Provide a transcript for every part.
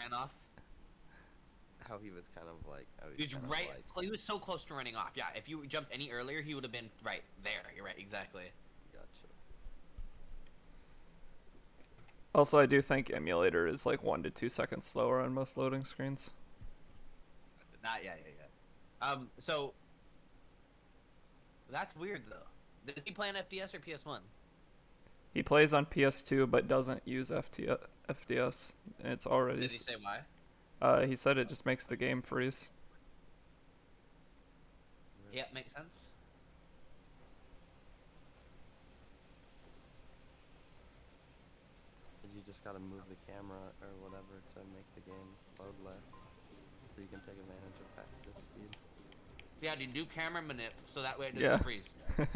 ran off. How he was kind of like. He was so close to running off. Yeah, if you jumped any earlier, he would have been right there. You're right, exactly. Gotcha. Also, I do think emulator is like 1 to 2 seconds slower on most loading screens. Not yeah. So that's weird though. Does he play on FDS or PS1? He plays on PS2 but doesn't use FDS. And it's already. Did he say why? He said it just makes the game freeze. Yeah, makes sense. You just gotta move the camera or whatever to make the game load less, so you can take advantage of fastest speed. Yeah, dude, do camera manip so that way it doesn't Yeah. freeze. I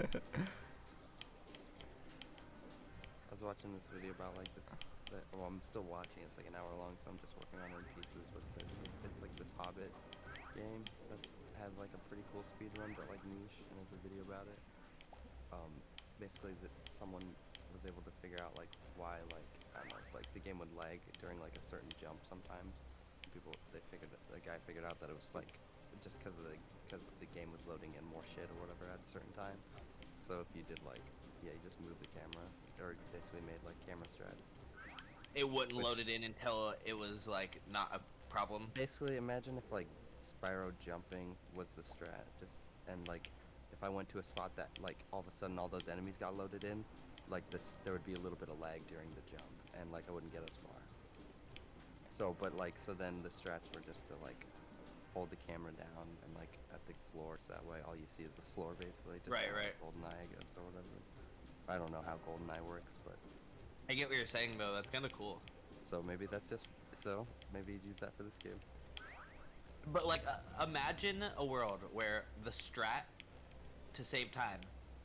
was watching this video about like this. Well, I'm still watching. It's like an hour long, so I'm just working on it in pieces. But it's like this Hobbit game that has like a pretty cool speed run, but like niche, and there's a video about it. Basically, that someone was able to figure out like why I don't know, like the game would lag during like a certain jump sometimes. The guy figured out that it was like just because the game was loading in more shit or whatever at a certain time. So if you did like you just move the camera, or basically made like camera strats. It wouldn't load it in until it was like not a problem. Basically, imagine if like Spyro jumping was the strat, and like if I went to a spot that like all of a sudden all those enemies got loaded in, like there would be a little bit of lag during the jump, and like I wouldn't get as far. So then the strats were just to like hold the camera down and like at the floor, so that way all you see is the floor basically. Just right. GoldenEye, I guess, or whatever. I don't know how GoldenEye works, but I get what you're saying though. That's kind of cool. so maybe maybe you'd use that for this game. But like, imagine a world where the strat to save time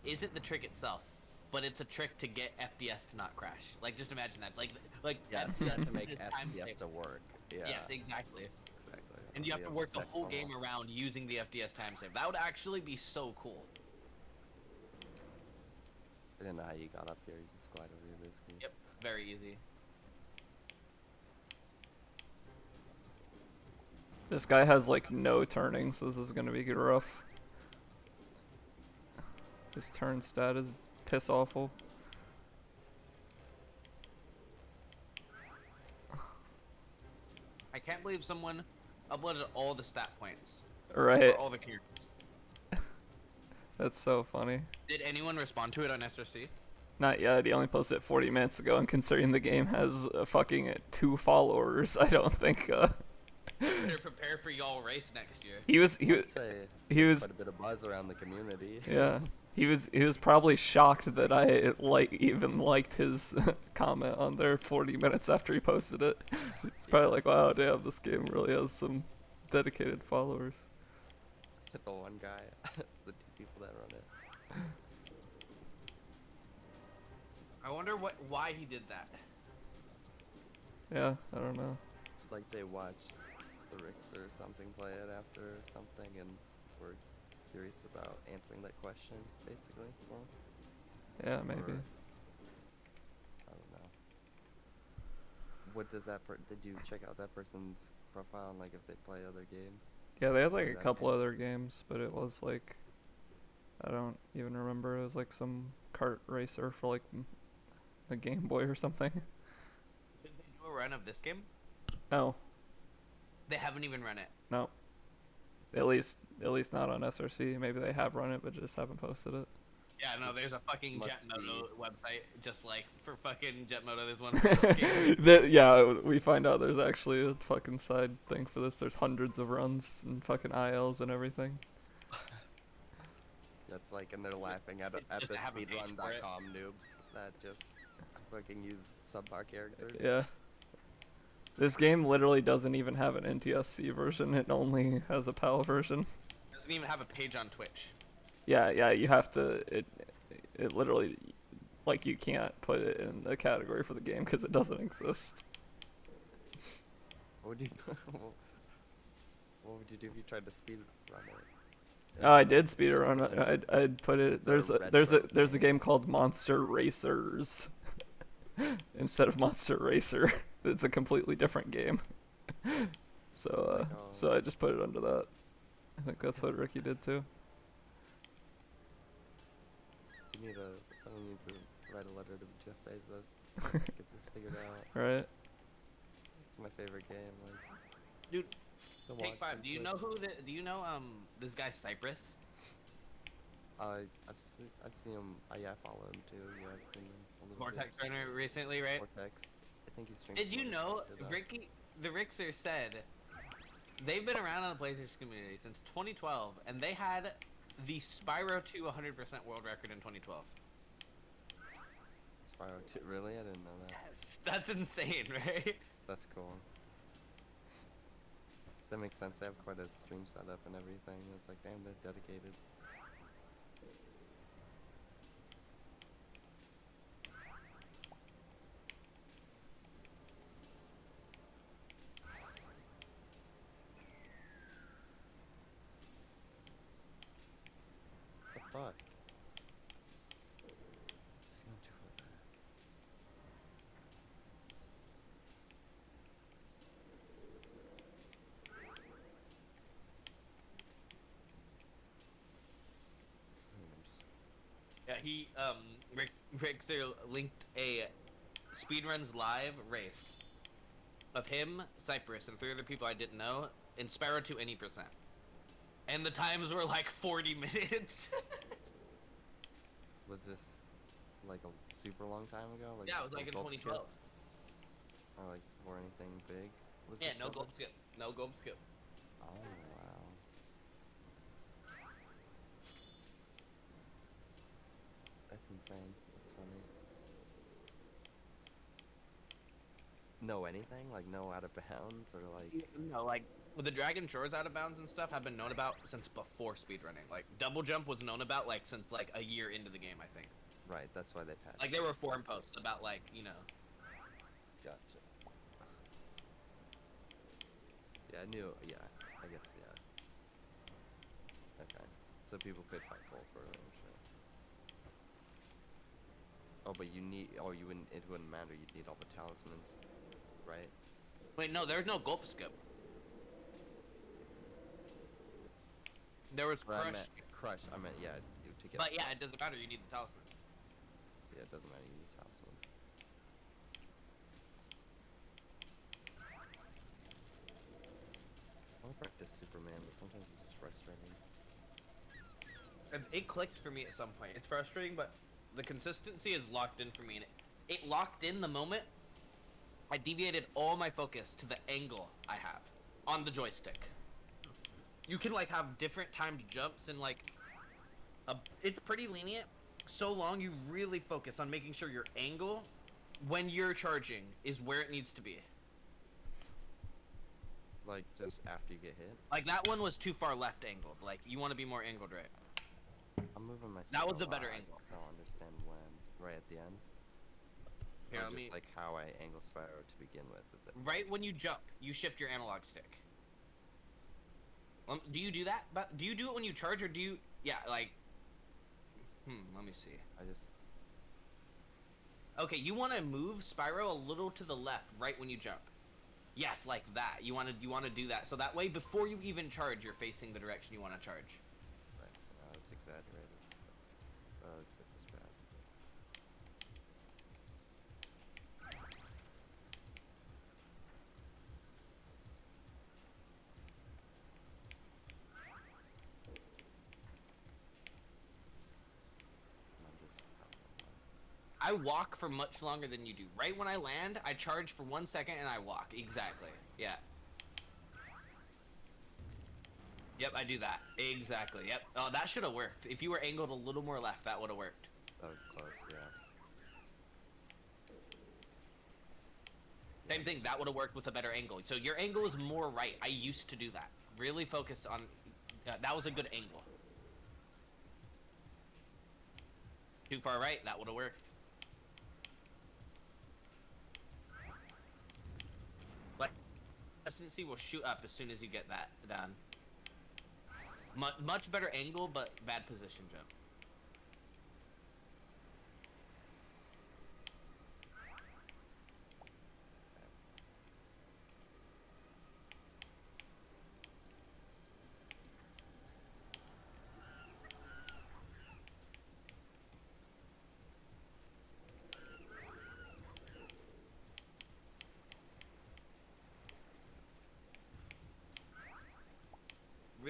isn't the trick itself, but it's a trick to get FDS to not crash. Like, just imagine that. It's like Yes, that's to make time FPS save. to work. Yeah. Yes, exactly. Exactly. And you have to work the whole game around. around using the FDS time save. That would actually be so cool. I didn't know how you got up here. You just glide over here, basically. Yep, very easy. This guy has like no turning, so this is gonna be rough. His turn stat is piss awful. I can't believe someone uploaded all the stat points. Right. For all the characters. That's so funny. Did anyone respond to it on SRC? Not yet. He only posted it 40 minutes ago, and considering the game has fucking 2 followers, I don't think. Better prepare for y'all race next year. He was Quite a bit of buzz around the community. Yeah. He was probably shocked that I even liked his comment on there 40 minutes after he posted it. He's probably like, wow, damn, this game really has some dedicated followers. The one guy, the 2 people that run it. I wonder why he did that. Yeah, I don't know. Like they watched the Rickster or something play it after or something, and were curious about answering that question, basically, for him. Yeah, maybe. Or, I don't know. What does did you check out that person's profile and like if they play other games? Yeah, they had like a That couple game? other games, but it was like, I don't even remember. It was like some kart racer for like the Game Boy or something. Did they do a run of this game? No, They haven't even run it. no. At least not on SRC. Maybe they have run it, but just haven't posted it. Yeah, no, there's a fucking Must JetMoto be. website, just like for fucking JetMoto, there's one for this game. Yeah, we find out there's actually a fucking side thing for this. There's hundreds of runs and fucking ILs and everything. That's like, and they're laughing at Just the to have a page for it. speedrun.com noobs that just fucking use subpar characters. Yeah. This game literally doesn't even have an NTSC version. It only has a PAL version. Doesn't even have a page on Twitch. Yeah, you have to. It literally, like, you can't put it in the category for the game because it doesn't exist. What would you What would you do if you tried to speedrun it? Oh, I did speedrun it. I'd put it. Is there There's a game called Monster Racers instead of Monster Racer. It's a completely different game. So like, so I just put it under that. I think that's what Ricky did too. you need someone needs to write a letter to Jeff Bezos. Get this figured out. Right? It's my favorite game. Like, Dude, to Take watch Five. on Do you Twitch. know who the? Do you know this guy Cypress? I've seen him. Yeah, I follow him too. Yeah, I've seen him a little Vortex bit. runner recently, right? Vortex. I think he streams. Did you some know other shit, Ricky the Rixer said they've been around on the PlayStation community since 2012, and they had the Spyro 2 100% world record in 2012. Spyro 2. Really? I didn't know that. Yes, that's insane, right? That's cool. That makes sense. They have quite a stream setup and everything. It's like, damn, they're dedicated. The fuck? Just going too far. Yeah, he Rixer linked a speedruns live race of him, Cypress, and 3 other people I didn't know in Spyro 2 any percent. And the times were like 40 minutes. Was this like a super long time ago? Like Yeah, it was like in before Gulp Skip? 2012. Or like before anything big? Was Yeah, this no happening? gulp skip. No gulp skip. Oh wow. That's insane. That's funny. No anything? Like no out of bounds or like No, like the Dragon Shores out of bounds and stuff have been known about since before speedrunning. Like double jump was known about like since like a year into the game, I think. right, that's why they patched. Like there were forum posts about like, you know. Gotcha. Yeah, I knew. Yeah, I guess. Yeah. Okay. So people could fight full for it and shit. Oh, but you need. Oh, you wouldn't. It wouldn't matter. You'd need all the talismans, right? Wait, no, there's no gulp skip. There was But I crush, meant crush. I meant yeah. To get. but yeah, it doesn't matter. You need the talisman. Yeah, it doesn't matter. You need talismans. I want to practice Superman, but sometimes it's just frustrating. It clicked for me at some point. It's frustrating, but the consistency is locked in for me. And it locked in the moment I deviated all my focus to the angle I have on the joystick. You can like have different timed jumps and like it's pretty lenient. So long you really focus on making sure your angle when you're charging is where it needs to be. Like just after you get hit. Like that one was too far left angled. Like you want to be more angled right. I'm moving myself. That was a a better lot, angle. I just don't understand when. Right at the end. Here, Or let just me. like how I angle Spyro to begin with. Is it Right when you jump, you shift your analog stick. Do you do that? But do you do it when you charge, or do you? Yeah, like. Let me see. I just Okay, you want to move Spyro a little to the left, right when you jump. Yes, like that. You want to do that, so that way before you even charge, you're facing the direction you want to charge. right. I was exaggerated. This bit was bad. I'm just. I walk for much longer than you do. Right when I land, I charge for 1 second and I walk. Exactly. Yeah. Yep, I do that. Exactly. Yep. Oh, that should have worked. If you were angled a little more left, that would have worked. That was close. Yeah. Same thing. That would have worked with a better angle. So your angle is more right. I used to do that. Really focus on. That was a good angle. Too far right. That would have worked. Like, consistency will shoot up as soon as you get that done. Much better angle, but bad position jump.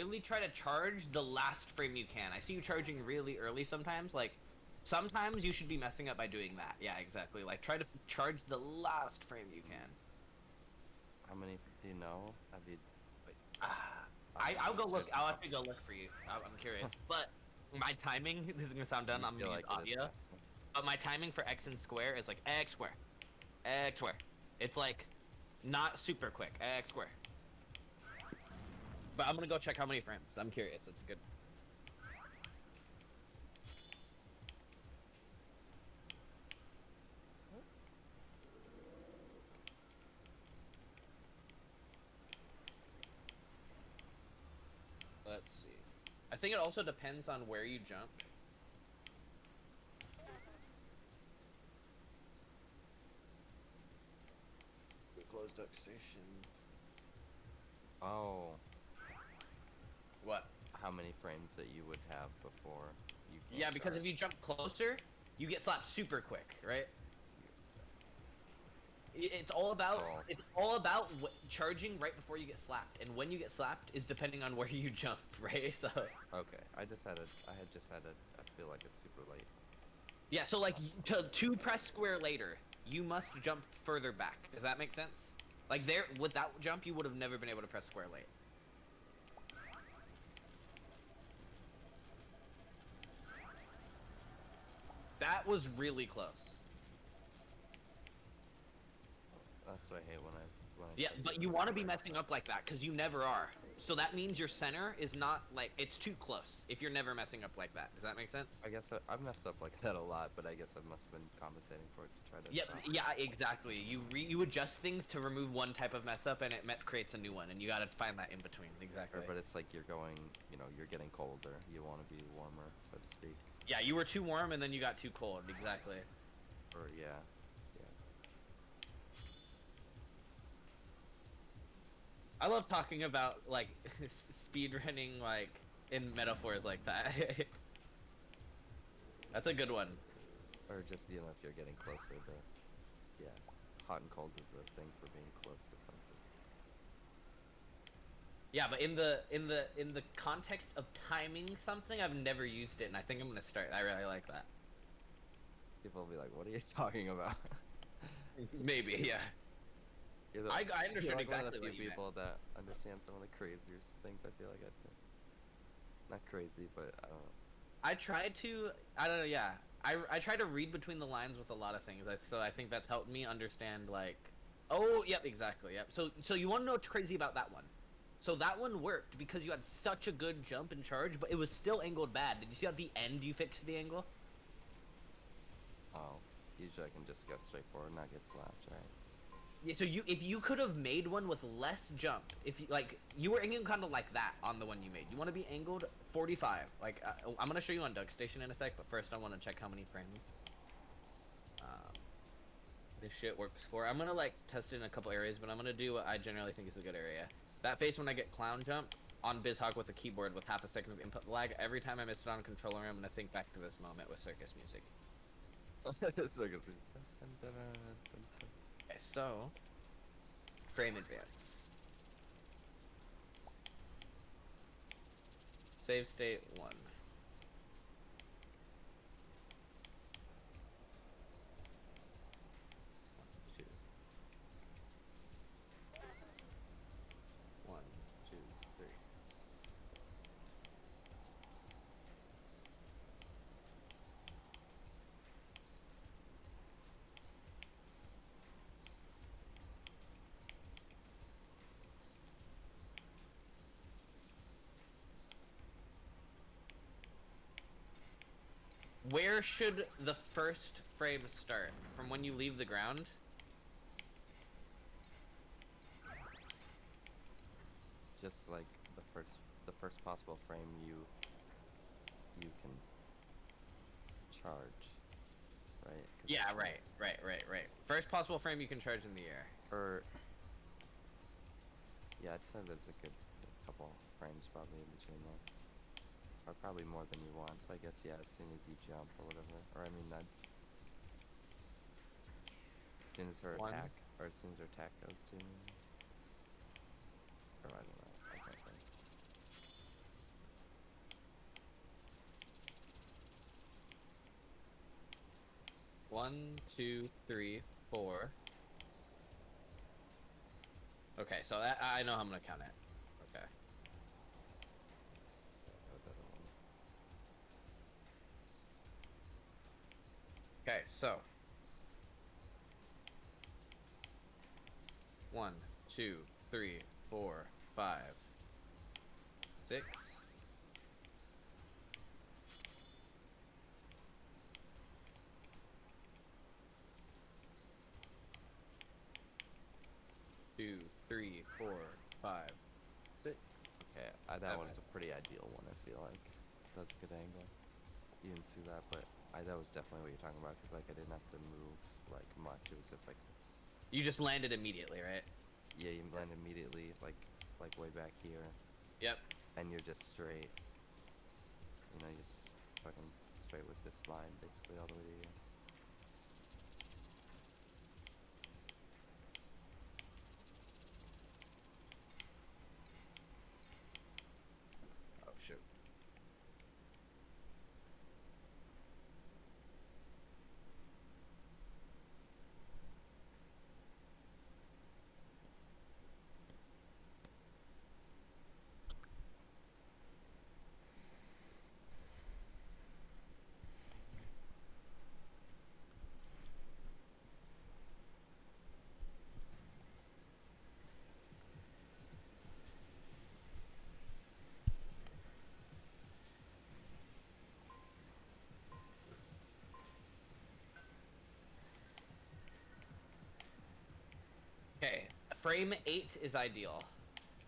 really try to charge the last frame you can. I see you charging really early sometimes. Like, sometimes you should be messing up by doing that. Yeah, exactly. Like, try to charge the last frame you can. How many do you know? Have you? Wait, I'll go look. it's- I'll have to go look for you. I'm curious. But my timing, this is gonna sound dumb. you I'm feel gonna use like it is audio. faster? But my timing for X and square is like X square, X square. It's like not super quick. X square. But I'm gonna go check how many frames. I'm curious. It's good. Let's see. I think it also depends on where you jump. We closed Duck Station. Oh, What? how many frames that you would have before you? Can't Yeah, because charge? if you jump closer, you get slapped super quick, right? It's all about charging right before you get slapped, and when you get slapped is depending on where you jump, right? So Okay, I had just had I feel like a super late. yeah, so like to press square later, you must jump further back. Does that make sense? Like there, without jump, you would have never been able to press square late. That was really close. That's what I hate when I Yeah, but you want to be messing up like that because you never are. So that means your center is not like it's too close if you're never messing up like that. Does that make sense? I guess I've messed up like that a lot, but I guess I must have been compensating for it to try to. Yep. Yeah. Exactly. You adjust things to remove one type of mess up, and it creates a new one, and you gotta find that in between. Exactly. But it's like you're going, you're getting colder. You want to be warmer, so to speak. Yeah, you were too warm, and then you got too cold. Exactly. Or yeah. I love talking about like speed running like in metaphors like that. That's a good one. Or just if you're getting closer, yeah, hot and cold is a thing for being close to something. Yeah, but in the context of timing something, I've never used it, and I think I'm gonna start. I really like that. People will be like, "What are you talking about?" Maybe, yeah. I understood like exactly one of the what few you people that understand some of the crazier things. I feel like I said. Not crazy, but I don't know. I tried to. I don't know. Yeah, I try to read between the lines with a lot of things. So I think that's helped me understand like. Oh, yep, exactly. Yep. So you want to know what's crazy about that one? So that one worked because you had such a good jump and charge, but it was still angled bad. Did you see at the end you fixed the angle? Oh, usually I can just go straight forward and not get slapped, right? Yeah, so if you could have made one with less jump, if you like you were angled kind of like that on the one you made. You want to be angled 45. Like I'm gonna show you on Duck Station in a sec, but first I want to check how many frames. This shit works for. I'm gonna like test it in a couple areas, but I'm gonna do what I generally think is a good area. That face when I get clown jump on BizHog with a keyboard with half a second of input lag. Every time I miss it on a controller, I'm gonna think back to this moment with circus music. Okay, so frame advance. Save state 1. Two. 1, 2, 3. Where should the first frame start? From when you leave the ground? Just like the first possible frame you can charge, right? Yeah, right. First possible frame you can charge in the air. Or yeah, I'd say there's a good couple frames probably in between there. Or probably more than you want, so I guess, yeah, as soon as you jump or whatever. Or, I mean, as soon as her 1. attack, or as soon as her attack goes to me. Or, I don't know, I can't think. 1, 2, 3, 4. Okay, so I know how I'm gonna count it. Okay. Oh, the other one. Okay, so 1, 2, 3, 4, 5, 6. 2, 3, 4, 5, 6. Okay, that Okay. one's a pretty ideal one. I feel like that's a good angle. You didn't see that, but that was definitely what you're talking about. Cause like I didn't have to move like much. It was just like, You just landed immediately, right? yeah, you land immediately like way back here, Yep. and you're just straight. You know, you're just fucking straight with this line basically all the way to here. Oh shoot. Okay, frame 8 is ideal.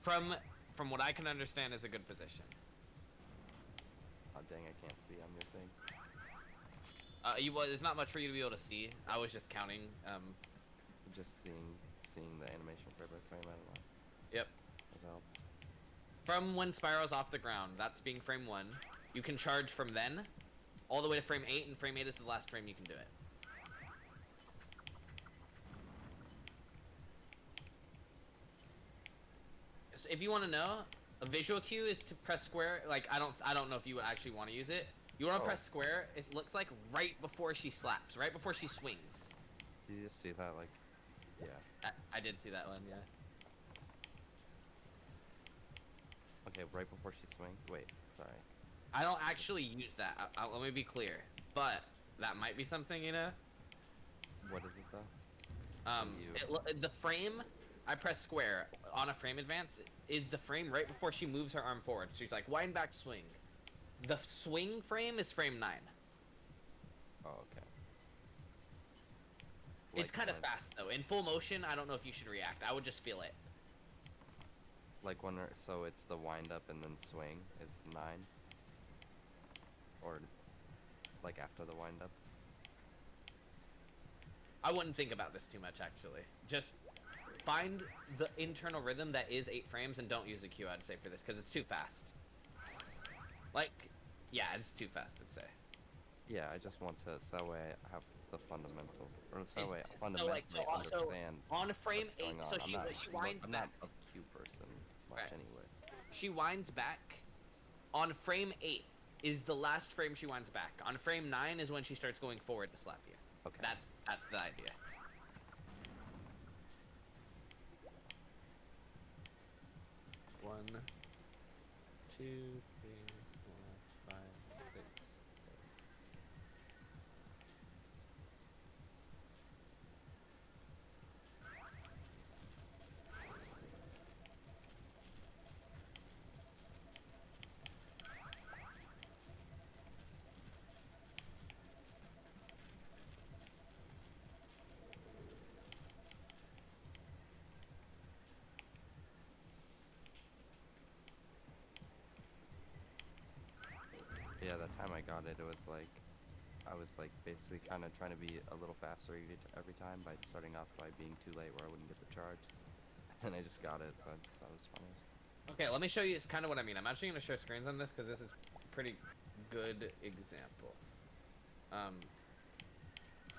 From what I can understand is a good position. Oh dang, I can't see on your thing. Well, there's not much for you to be able to see. I was just counting. Just seeing the animation frame by frame. I don't know. Yep. Would help. From when Spyro's off the ground, that's being frame 1. You can charge from then, all the way to frame 8, and frame 8 is the last frame you can do it. So if you want to know, a visual cue is to press square. Like I don't know if you would actually want to use it. You want to press square. It looks like right before she slaps, right before she swings. Do you just see that like, yeah. I did see that one, yeah. Okay, right before she swings. Wait, sorry. I don't actually use that. Let me be clear, but that might be something, you know. What is it though? The frame I press square on a frame advance is the frame right before she moves her arm forward. She's like wind back swing. The swing frame is frame 9. Oh, okay. It's kind of fast though. In full motion, I don't know if you should react. I would just feel it. Like when, so it's the wind up and then swing is 9? Or like after the wind up? I wouldn't think about this too much actually. Just find the internal rhythm that is 8 frames and don't use a cue, I'd say, for this, because it's too fast. Like, yeah, it's too fast, I'd say. Yeah, I just want to, so that way I have the fundamentals, or so that way I So, fundamentally like, understand on frame what's 8, going on. so she winds I'm back. not a cue person much Right. anyway. She winds back. On frame 8 is the last frame she winds back. On frame 9 is when she starts going forward to slap you. Okay. That's the idea. One, 2, 3, 4, 5, 6. Yeah, the time I got it, it was like, I was like basically kind of trying to be a little faster every time by starting off by being too late where I wouldn't get the charge. And I just got it, so I just thought it was funny. Okay, let me show you. It's kind of what I mean. I'm actually going to share screens on this because this is a pretty good example.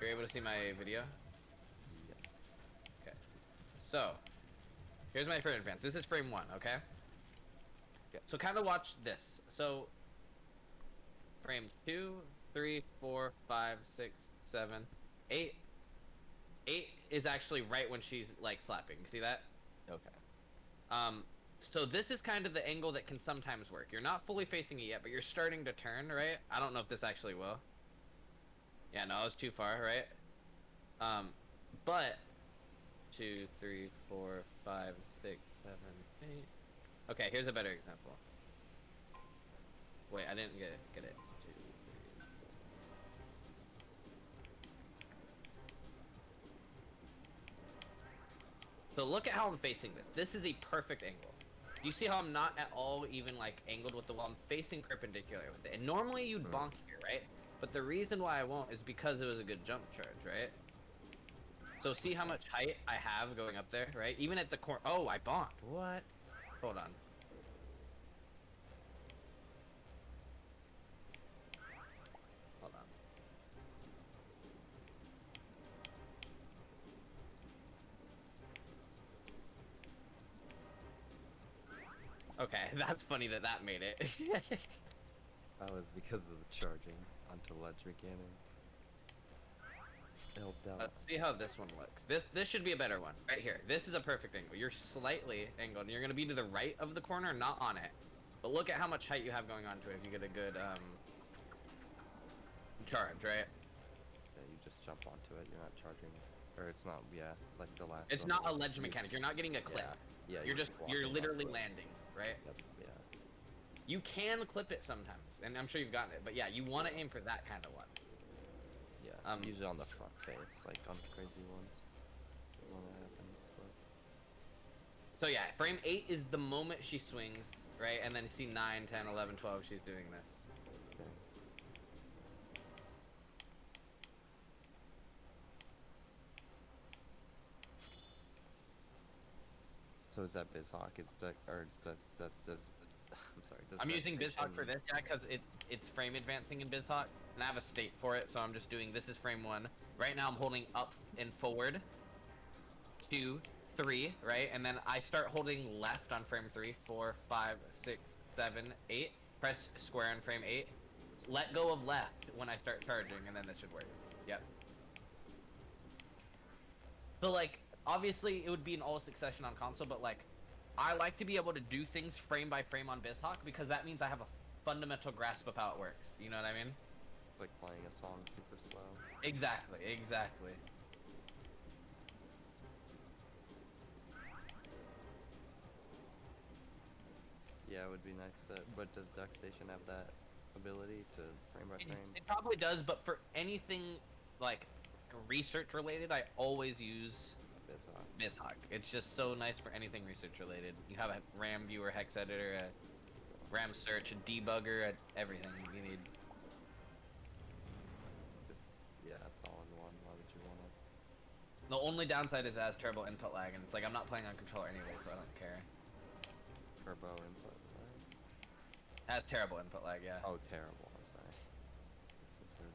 You're able to see my video? Yes. Okay. So, here's my frame advance. This is frame 1, okay? Okay. So kind of watch this. So, frame 2, 3, 4, 5, 6, 7. 8 8 is actually right when she's like slapping. See that? Okay. So this is kind of the angle that can sometimes work. You're not fully facing it yet, but you're starting to turn, right? I don't know if this actually will. Yeah, no, I was too far, right? But 2, 3, 4, 5, 6, 7, 8. Okay, here's a better example. Wait, I didn't get it. 2, 3, 4. So look at how I'm facing this. This is a perfect angle. Do you see how I'm not at all even like angled with the wall? I'm facing perpendicular with it. And normally you'd bonk here, right? But the reason why I won't is because it was a good jump charge, right? So see how much height I have going up there, right? Even at the corner. Oh, I bonked. What? Hold on. Hold on. Okay, that's funny that that made it. That was because of the charging onto ledge mechanic. It helped out. Let's see how this one looks. This should be a better one. Right here. This is a perfect angle. You're slightly angled, and you're going to be to the right of the corner, not on it. But look at how much height you have going onto it if you get a good charge, right? Yeah, you just jump onto it. You're not charging. Or it's not, yeah, like the last It's one. not a ledge mechanic. You're not getting a clip. Yeah, You're walking literally onto it. landing, right? Yep, yeah. You can clip it sometimes, and I'm sure you've gotten it. But yeah, you want to aim for that kind of one. Yeah, usually on the front face, like on crazy ones. Is when that happens, but... So yeah, frame 8 is the moment she swings, right? And then you see 9, 10, 11, 12, she's doing this. Okay. So is that BizHawk? It's or it's does I'm sorry. Does I'm that using BizHawk station- for this, yeah, because it's frame advancing in BizHawk, and I have a state for it, so I'm just doing, this is frame 1. Right now I'm holding up and forward, 2, 3, right? And then I start holding left on frame 3, 4, 5, 6, 7, 8. Press square on frame 8. Let go of left when I start charging, and then this should work. Yep. So like, obviously it would be in all succession on console, but like, I like to be able to do things frame by frame on BizHawk because that means I have a fundamental grasp of how it works. You know what I mean? Like playing a song super slow. Exactly, exactly. Yeah, it would be nice to. But does DuckStation have that ability to frame by frame? It probably does, but for anything like research related, I always use BizHawk. BizHawk. It's just so nice for anything research related. You have a RAM viewer, hex editor, a RAM search, a debugger, everything you need. Just yeah, it's all in one. Why would you want it? The only downside is it has terrible input lag, and it's like I'm not playing on controller anyway, so I don't care. Turbo input. Right? It has terrible input lag, yeah. Oh, terrible. I'm sorry. This was her.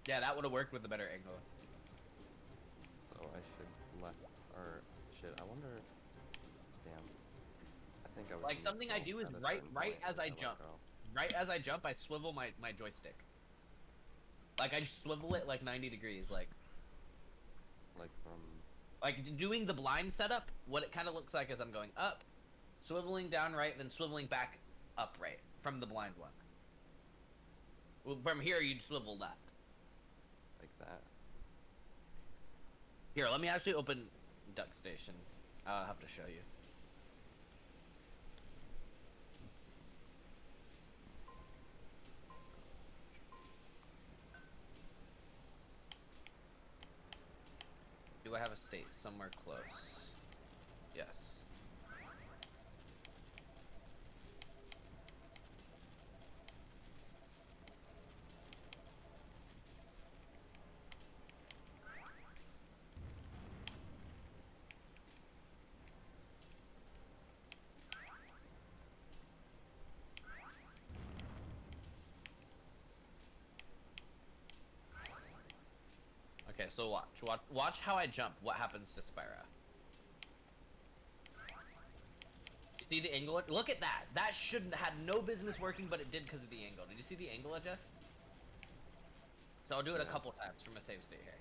Yeah, that would have worked with a better angle. So I should left or shit. I wonder. Damn. I think I was. Like something I do is right as I jump. Go. Right as I jump, I swivel my joystick. Like I just swivel it like 90 degrees, like From. doing the blind setup. What it kind of looks like is I'm going up, swiveling down right, then swiveling back up right from the blind one. Well, from here you'd swivel left. Like that. Here, let me actually open DuckStation. I'll have to show you. Do I have a state somewhere close? Yes. Okay, so watch how I jump. What happens to Spyro? You see the angle? Look at that. That shouldn't had no business working, but it did because of the angle. Did you see the angle adjust? So I'll do it a couple times from a save state here.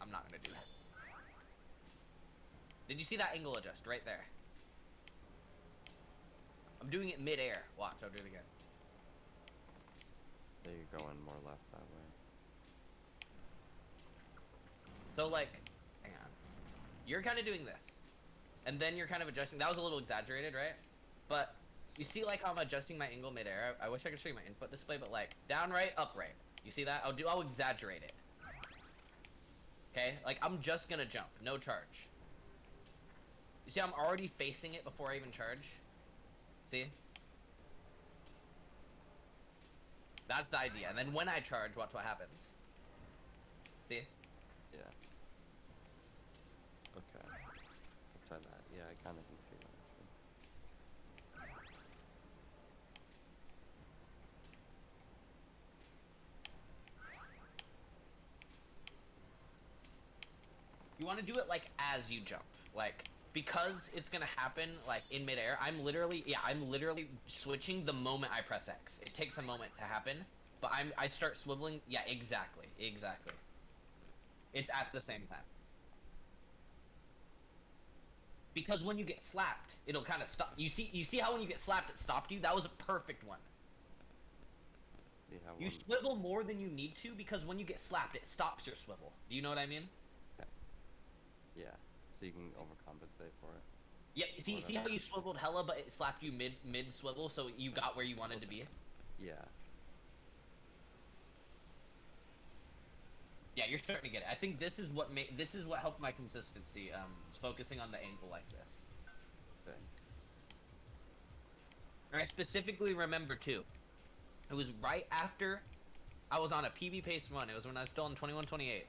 I'm not gonna do that. Did you see that angle adjust right there? I'm doing it mid-air. Watch, I'll do it again. There you're going more left that way. So like, hang on. You're kind of doing this. And then you're kind of adjusting. That was a little exaggerated, right? But you see like how I'm adjusting my angle mid-air? I wish I could show you my input display, but like down right, up right. You see that? I'll exaggerate it. Okay? Like I'm just gonna jump, no charge. You see I'm already facing it before I even charge? See? That's the idea. And then when I charge, watch what happens. See? Yeah. Okay. I'll try that. Yeah, I kind of can see that actually. You want to do it like as you jump. Like, because it's gonna happen like in midair, I'm literally switching the moment I press X. It takes a moment to happen, but I start swiveling. Yeah, exactly. It's at the same time. Because when you get slapped, it'll kind of stop. You see how when you get slapped, it stopped you? That was a perfect one. You swivel more than you need to because when you get slapped, it stops your swivel. Do you know what I mean? Okay. Yeah. So you can overcompensate for it. Yeah, see how you swiveled hella, but it slapped you mid swivel, so you got where you wanted to be. Yeah. Yeah, you're starting to get it. I think this is what helped my consistency. Is focusing on the angle like this. Okay. And I specifically remember too. It was right after I was on a PB pace run. It was when I was still in 21-28.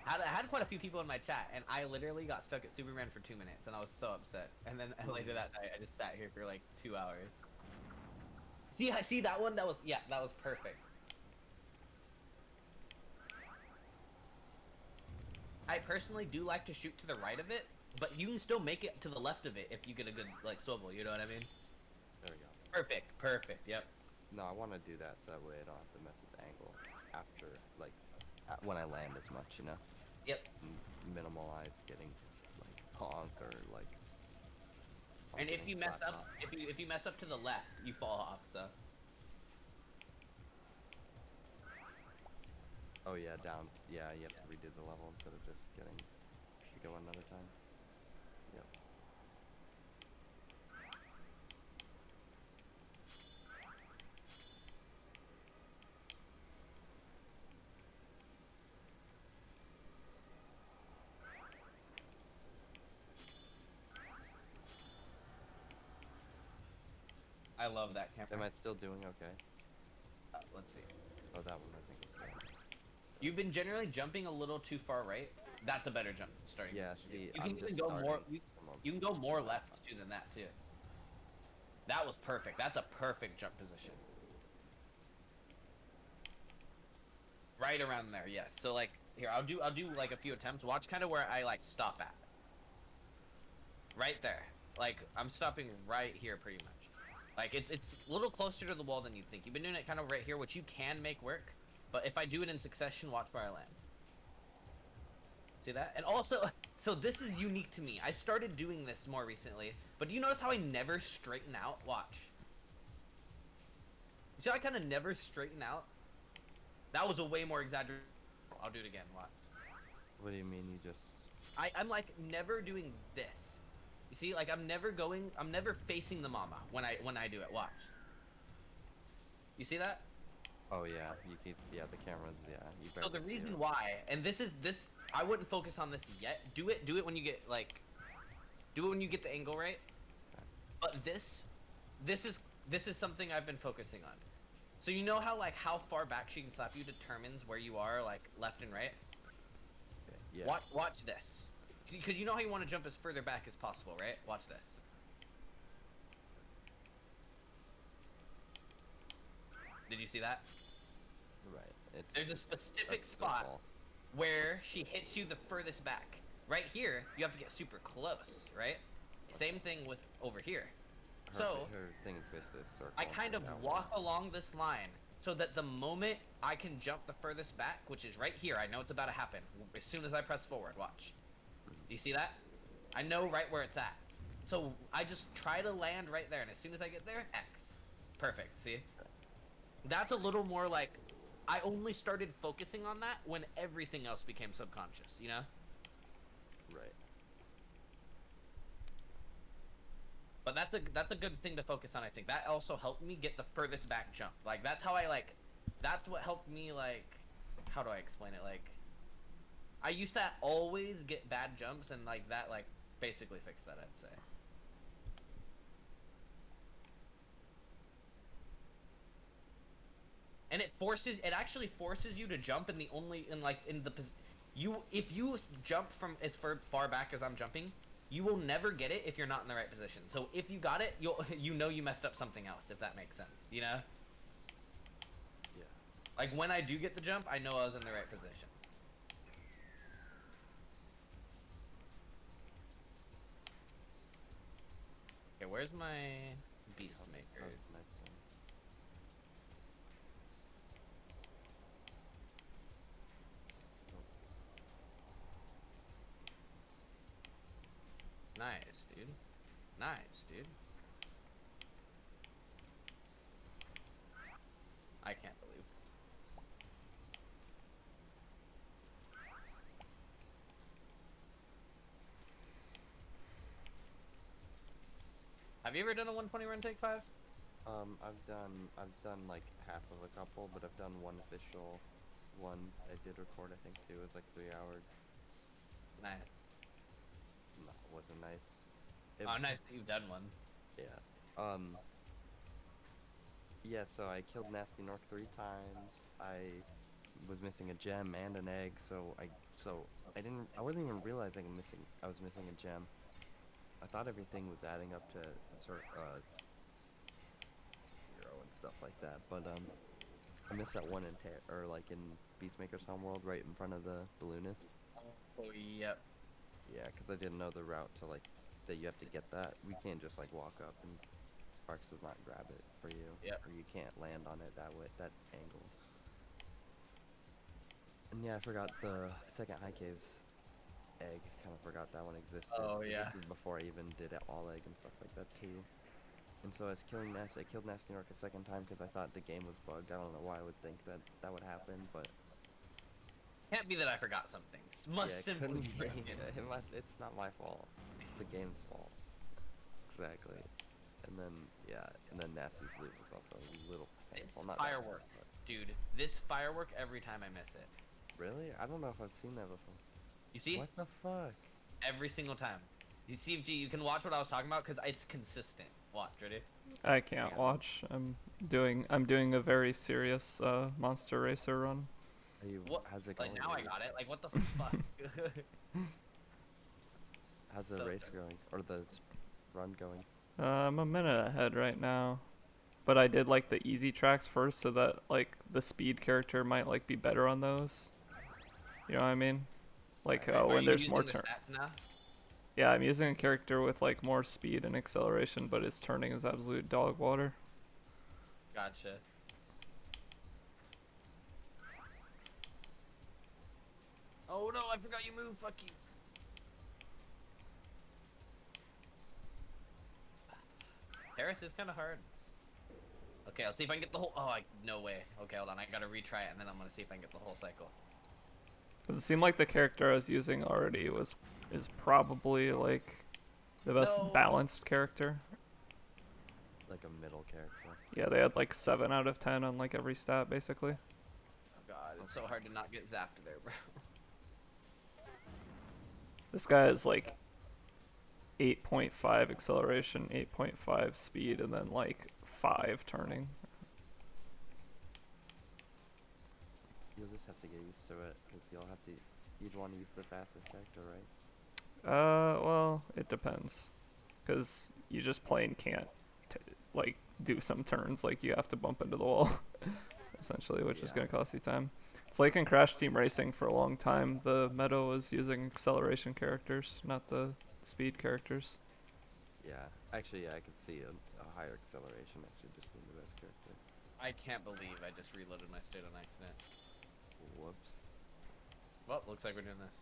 I had quite a few people in my chat, and I literally got stuck at Superman for 2 minutes, and I was so upset. And then later that night, I just sat here for like 2 hours. See that one? That was perfect. I personally do like to shoot to the right of it, but you can still make it to the left of it if you get a good like swivel. You know what I mean? There we go. Perfect. Yep. No, I want to do that so that way I don't have to mess with the angle after, like, when I land as much, you know? Yep. Minimalize getting, like, honk or, like... And if you mess up, if you mess up to the left, you fall off, so... Oh, yeah, down. Yeah, you have to redo the level instead of just getting to go another time. Yep. I love that camera. Am I still doing okay? Let's see. Oh, that one I think is good. You've been generally jumping a little too far right. That's a better jump starting Yeah, position. see, You I'm can even just go more. starting You can go more left too than that too. That was perfect. That's a perfect jump position. Right around there, yes. So like here, I'll do like a few attempts. Watch kind of where I like stop at. Right there. Like I'm stopping right here pretty much. Like it's a little closer to the wall than you'd think. You've been doing it kind of right here, which you can make work. But if I do it in succession, watch where I land. See that? And also, so this is unique to me. I started doing this more recently, but do you notice how I never straighten out? Watch. You see how I kind of never straighten out? That was a way more exaggerated. I'll do it again, watch. What do you mean you just... I'm like never doing this. You see, like I'm never facing the mama when I do it, watch. You see that? Oh, yeah, you keep... Yeah, the cameras, yeah. You So the reason why, and this, I wouldn't focus on this yet. Do it when you get, like... Do it when you get the angle right. Okay. But this is something I've been focusing on. So you know how, like, how far back she can slap you determines where you are, like, left and right? Okay, yeah. Watch this. Because you know how you want to jump as further back as possible, right? Watch this. Did you see that? There's a specific spot where she hits you the furthest back. Right here, you have to get super close, right? Same thing with over here. Her thing is basically a circle. I kind of walk along this line so that the moment I can jump the furthest back, which is right here, I know it's about to happen. As soon as I press forward, watch. Do you see that? I know right where it's at. So I just try to land right there, and as soon as I get there, X. Perfect, see? That's a little more like, I only started focusing on that when everything else became subconscious, you know? Right. But that's a good thing to focus on, I think. That also helped me get the furthest back jump. Like, that's how I, like, that's what helped me, like, how do I explain it? Like, I used to always get bad jumps, and, like, that, like, basically fixed that, I'd say. And it actually forces you to jump in the only, if you jump from as far back as I'm jumping, you will never get it if you're not in the right position. So if you got it, you know you messed up something else, if that makes sense, you know? Yeah. Like, when I do get the jump, I know I was in the right position. Okay, where's my beast That makers? was a nice one. Nice, dude. Nice, dude. I can't believe. Have you ever done a 120 run take 5? I've done like half of a couple, but I've done one official one. I did record, I think, too. It was like 3 hours. Nice. No, it wasn't nice. Oh, nice that you've done one. Yeah. Yeah, so I killed Nasty Nork 3 times. I was missing a gem and an egg, so I wasn't even realizing I was missing a gem. I thought everything was adding up to zero and stuff like that, but I missed that one in in Beastmaker's homeworld right in front of the balloonist. Oh, yep. Yeah, because I didn't know the route to that you have to get that. We can't just walk up and Sparks does not grab it for you. Yep. Or you can't land on it that way, that angle. And yeah, I forgot the second High Caves egg. Kind of forgot that one existed. Oh, yeah. This is before I even did it all egg and stuff like that too. And so I killed Nasty Nork a second time because I thought the game was bugged. I don't know why I would think that that would happen, but Can't be that I forgot something. Must yeah, it simply couldn't be. be. It's not my fault. It's the game's fault. Exactly. And then Nasty's loot was also a little painful. It's Not firework. that bad, Dude, this firework every time I miss it. but really? I don't know if I've seen that before. You see? What the fuck? Every single time. You see, G, you can watch what I was talking about because it's consistent. Watch, ready? I can't watch. I'm doing a very serious Monster Racer run. Are you, What? how's it Like, going? now I got it. Like, what the fuck? How's the So race good. going? Or the run going? I'm a minute ahead right now, but I did like the easy tracks first so that like the speed character might like be better on those. You know what I mean? Like Are when you there's using more the turn. stats now? Yeah, I'm using a character with like more speed and acceleration, but his turning is absolute dog water. Gotcha. Oh no, I forgot you moved. Fuck you. Paris is kind of hard. Okay, let's see if I can get the whole. Oh, no way. Okay, hold on. I gotta retry it, and then I'm gonna see if I can get the whole cycle. Cause it seemed like the character I was using already is probably like the best No. balanced character. Like a middle character. Yeah, they had like 7 out of 10 on like every stat basically. Oh god, it's so hard to not get zapped there, bro. This guy is like 8.5 acceleration, 8.5 speed, and then like 5 turning. You'll just have to get used to it, because you'd want to use the fastest character, right? Well, it depends. Because you just plain can't, like, do some turns, like, you have to bump into the wall. essentially, which is Yeah. going to cost you time. It's like in Crash Team Racing for a long time, the meta was using acceleration characters, not the speed characters. Yeah. Actually, yeah, I could see a higher acceleration actually just being the best character. I can't believe I just reloaded my state on accident. Whoops. Well, looks like we're doing this.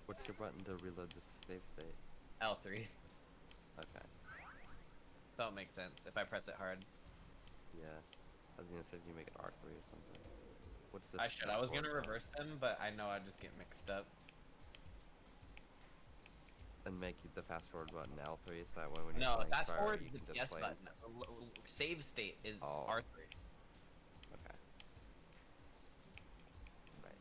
What's your button to reload the save state? L3. Okay. So it makes sense if I press it hard. Yeah. I was gonna say if you make it R3 or something. What's the I should. I fast was gonna forward button? reverse them, but I know I just get mixed up. And make the fast forward button L3 so that way when you're No, playing fast Spyro, forward you the can just yes play. button. Save state is Oh. R3. Okay. Right.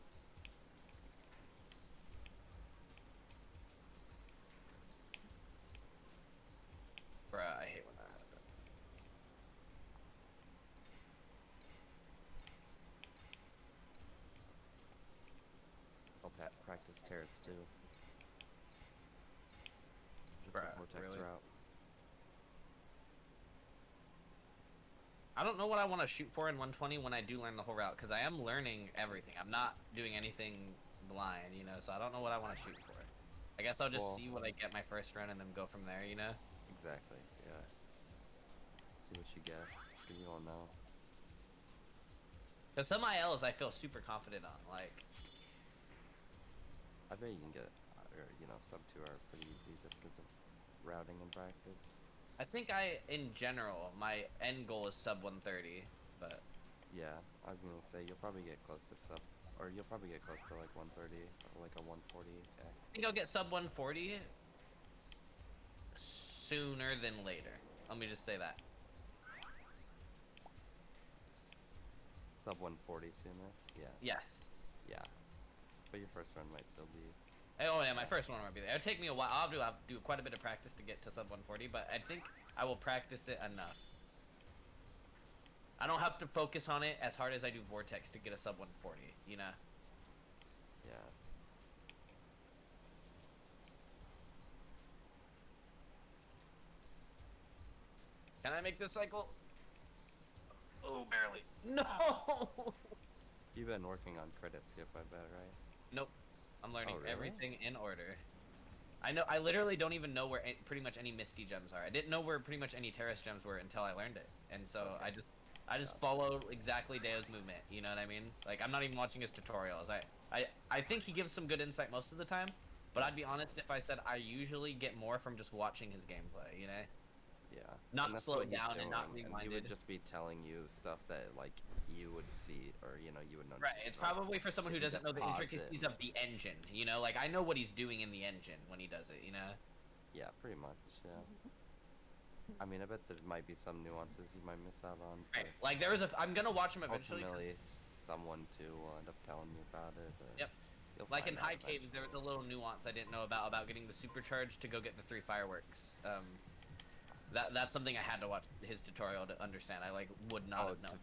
Bruh, I hate when that happens. I'll practice Terrace too. Just Bruh, a vortex really? route. I don't know what I want to shoot for in 120 when I do learn the whole route, because I am learning everything. I'm not doing anything blind, you know, so I don't know what I want to shoot for. I guess I'll just Well- see what I get my first run and then go from there, you know? Exactly. Yeah. See what you get. You all know. Because some ILs I feel super confident on, like, I bet you can get, or sub 2 are pretty easy just because of routing and practice. I think in general, my end goal is sub 130, but Yeah, I was gonna say you'll probably get close to sub, or you'll probably get close to like 130 or like a 140x. I think I'll get sub 140 sooner than later. Let me just say that. Sub 140 sooner. Yeah. Yes. Yeah. But your first run might still be. Oh yeah, my first one won't be there. It'll take me a while. I'll do quite a bit of practice to get to sub 140, but I think I will practice it enough. I don't have to focus on it as hard as I do Vortex to get a sub 140, you know? Yeah. Can I make this cycle? Oh, barely. No! You've been working on credit skip, I bet, right? Nope. I'm learning Oh, really? everything in order. I literally don't even know where pretty much any Misty gems are. I didn't know where pretty much any Terrace gems were until I learned it. And so Okay. I just follow exactly Deo's movement, you know what I mean? Like, I'm not even watching his tutorials. I think he gives some good insight most of the time, but I'd be honest if I said I usually get more from just watching his gameplay, you know? Yeah. Not And that's slow what it he's down and not doing, and he would rewinded. just be telling you stuff that like you would see, or you would notice. Right, it's probably for someone who if you doesn't just know the pause it intricacies and- of the engine, you know? Like, I know what he's doing in the engine when he does it, you know? Yeah, pretty much. Yeah. I mean, I bet there might be some nuances you might miss out on. Right, But like, I'm gonna watch him eventually. ultimately, someone to end up telling you about it. Or Yep. you'll Like in find out High Caves, there was a little nuance I didn't know about getting the supercharge to go get the 3 fireworks. That's something I had to watch his tutorial to understand. I like would not have known.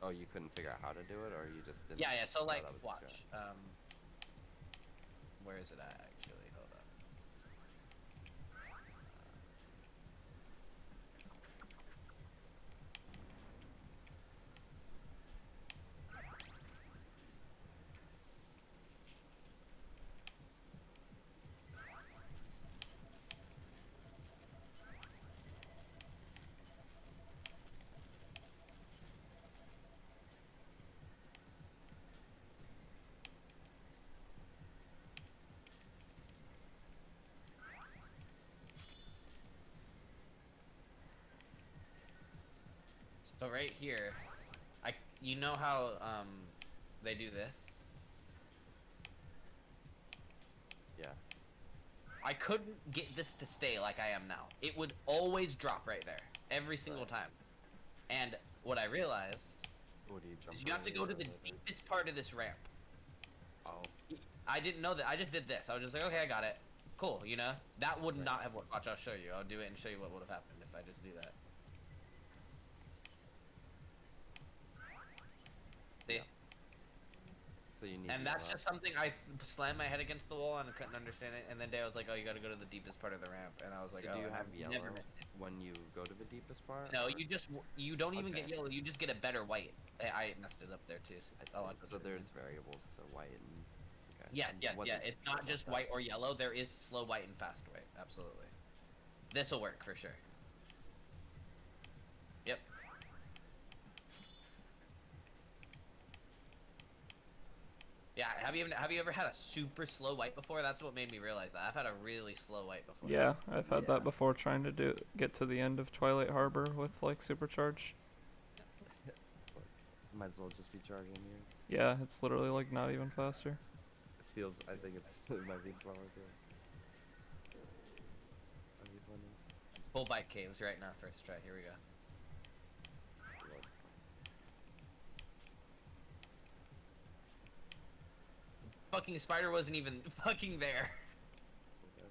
Oh, you couldn't figure out how to do it, or you just didn't. Yeah. So know like, that was a watch. strat? Where is it at actually? Hold on. So right here, you know how they do this? Yeah. I couldn't get this to stay like I am now. It would always drop right there every single time. And what I realized What do you jump? is you have to go to the over? deepest part of this ramp. Oh. I didn't know that. I just did this. I was just like, okay, I got it. Cool, you know? That would Right. not have worked. Watch, I'll show you. I'll do it and show you what would have happened if I just do that. See? So you And that's just something I slammed my head against the wall and I couldn't understand it. And then Day was like, "Oh, you got to go to the deepest part of the ramp," and I was like, So "Oh, do you and have I've yellow never missed it." when you go to the deepest part? No, or- you don't even get Okay. yellow. You just get a better white. I messed it up there too. I I'll see. have to So do it there's again. variables to white and. Okay. Yeah, I yeah, yeah. wasn't It's sure not about just that. white or yellow. There is slow white and fast white. Absolutely. This will work for sure. Yep. Yeah, have you ever had a super slow white before? That's what made me realize that. I've had a really slow white before. Yeah, I've had Yeah. that before trying to get to the end of Twilight Harbor with like supercharge. It's like might as well just be charging here. Yeah, it's literally like not even faster. It feels. I think it might be slower too. Might be funny. Full bike caves right now. First try. Here we go. Lord. Fucking spider wasn't even fucking there. Okay.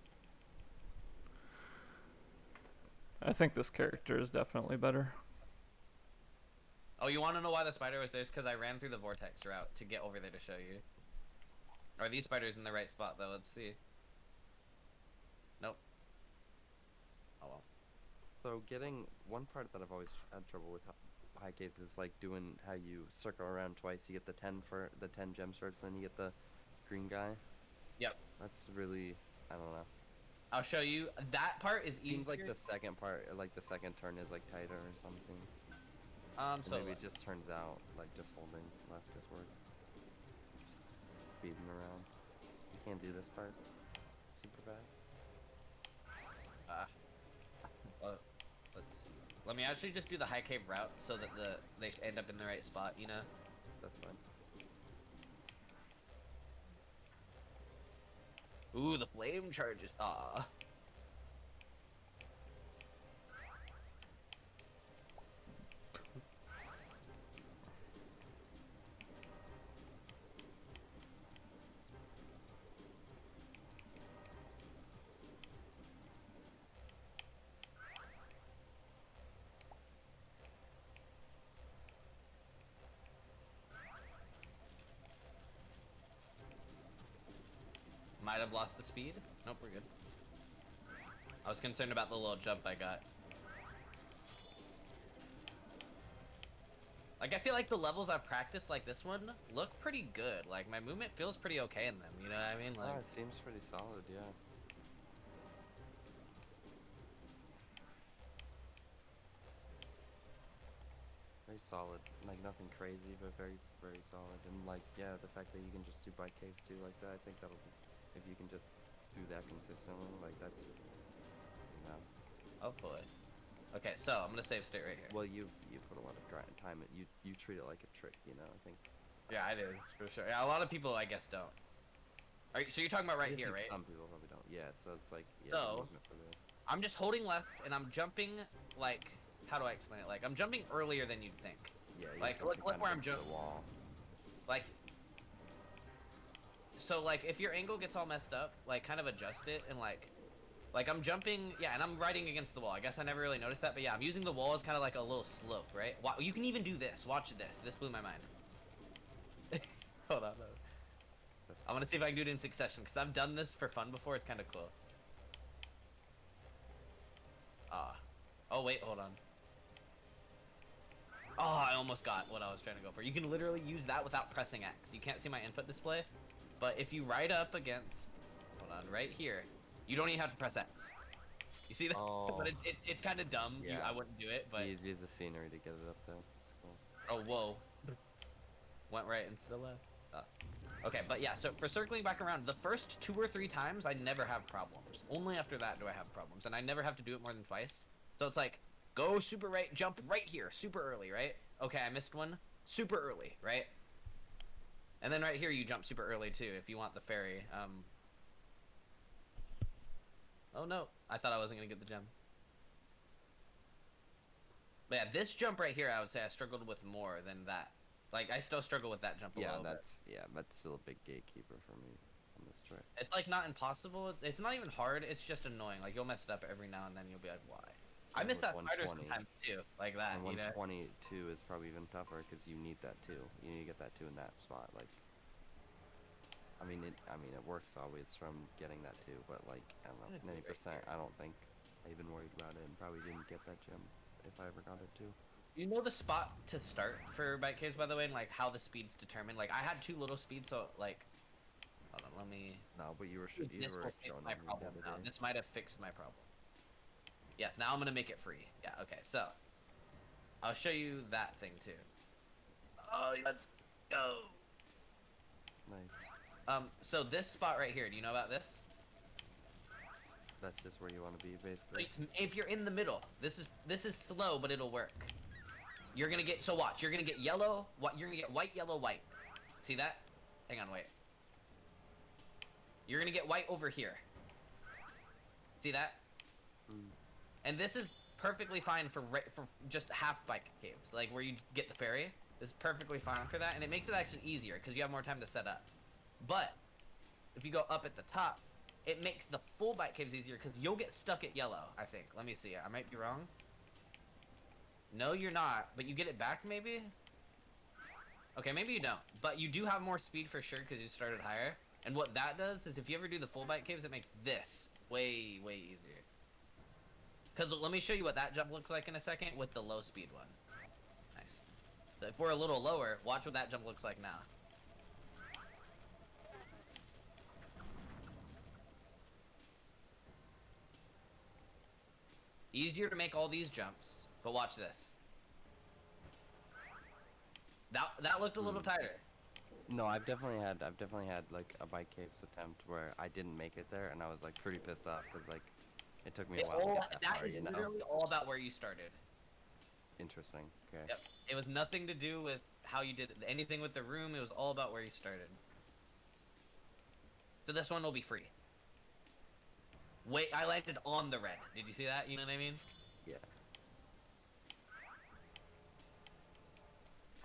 I think this character is definitely better. Oh, you want to know why the spider was there? It's because I ran through the vortex route to get over there to show you. Are these spiders in the right spot though? Let's see. Nope. Oh well. So getting one part that I've always had trouble with high caves is like doing how you circle around twice. You get the 10 for the 10 gem swords, and you get the green guy. Yep. That's really, I don't know. I'll show you. That part is easier. Seems like the second part, like the second turn is like tighter or something. Or So maybe it just turns out like just holding left just works. Just feeding around. You can't do this part. Super fast. let's let me actually just do the high cave route so that they end up in the right spot. You know. That's fine. Ooh, the flame charges. Ah. Might have lost the speed. Nope, we're good. I was concerned about the little jump I got. Like, I feel like the levels I've practiced, like this one, look pretty good. Like, my movement feels pretty okay in them, you know what I mean? Like, Oh, it seems pretty solid, yeah. Very solid. Like nothing crazy, but very solid. And like, yeah, the fact that you can just do bike caves too like that, I think that'll be, if you can just do that consistently, like that's, you know. oh boy. Okay, so I'm gonna save state right here. Well, you put a lot of time in. You treat it like a trick, you know. I think. Yeah, I did, for sure. Yeah, a lot of people, I guess, don't. So you're talking about I right guess here, like right? some people probably don't. Yeah, so it's like yeah, So- the movement for this. I'm just holding left, and I'm jumping, like, how do I explain it? Like, I'm jumping earlier than you'd think. Yeah, you like, have to look kind where of I'm into the jumping. wall. Like, so, like, if your angle gets all messed up, like, kind of adjust it, and, like, I'm jumping, yeah, and I'm riding against the wall. I guess I never really noticed that, but yeah, I'm using the wall as kind of like a little slope, right? Wow, you can even do this. Watch this. This blew my mind. Hold on. I'm gonna see if I can do it in succession, because I've done this for fun before. It's kind of cool. Oh, wait, hold on. Oh, I almost got what I was trying to go for. You can literally use that without pressing X. You can't see my input display, but if you ride up against, hold on, right here, you don't even have to press X. You see that? Oh. But it's kind of dumb. Yeah. I wouldn't do it, but Easy as the scenery to get it up there. It's cool. oh whoa, went right instead of left. Okay, but yeah. So for circling back around, the first 2 or 3 times I never have problems. Only after that do I have problems, and I never have to do it more than twice. So it's like go super right, jump right here, super early, right? Okay, I missed one, super early, right? And then right here you jump super early too if you want the fairy. Oh no, I thought I wasn't gonna get the gem. But yeah, this jump right here, I would say I struggled with more than that. Like, I still struggle with that jump a Yeah, little bit. that's still a big gatekeeper for me on this trick. It's like not impossible. It's not even hard. It's just annoying. Like, you'll mess it up every now and then. You'll be like, why? I miss with that spider 120. sometimes too, like that. And You know? 122 is probably even tougher because you need that too. You need to get that too in that spot. Like, I mean, it works always from getting that too, but like, I don't know, I'm gonna do it 90%, right here. I don't think I even worried about it and probably didn't get that gem if I ever got it too. You know the spot to start for bike caves, by the way, and like how the speed's determined. Like I had too little speed, so like, hold on, let me. No, but you were This will fix showing my on me the problem other now. day. This might have fixed my problem. Yes, now I'm gonna make it free. Yeah, okay, so I'll show you that thing too. Oh, let's go. Nice. So this spot right here, do you know about this? That's just where you want to be, So basically. if you're in the middle, this is slow, but it'll work. You're gonna get, so watch, you're gonna get yellow, you're gonna get white, yellow, white. See that? Hang on, wait. You're gonna get white over here. See that? Mm. And this is perfectly fine for just half bike caves, like where you get the ferry. This is perfectly fine for that, and it makes it actually easier because you have more time to set up. But if you go up at the top, it makes the full bike caves easier because you'll get stuck at yellow, I think. Let me see. I might be wrong. No, you're not, but you get it back maybe? Okay, maybe you don't. But you do have more speed for sure because you started higher. And what that does is if you ever do the full bike caves, it makes this way, way easier. Because let me show you what that jump looks like in a second with the low speed one. Nice. So if we're a little lower, watch what that jump looks like now. Easier to make all these jumps, but watch this. That looked a little tighter. No, I've definitely had like a bike caves attempt where I didn't make it there, and I was like pretty pissed off because like it took me a while to get that That far, is you know? literally all about where you started. Interesting. Okay. Yep. It was nothing to do with how you did anything with the room. It was all about where you started. So this one will be free. Wait, I landed on the red. Did you see that? You know what I mean? Yeah.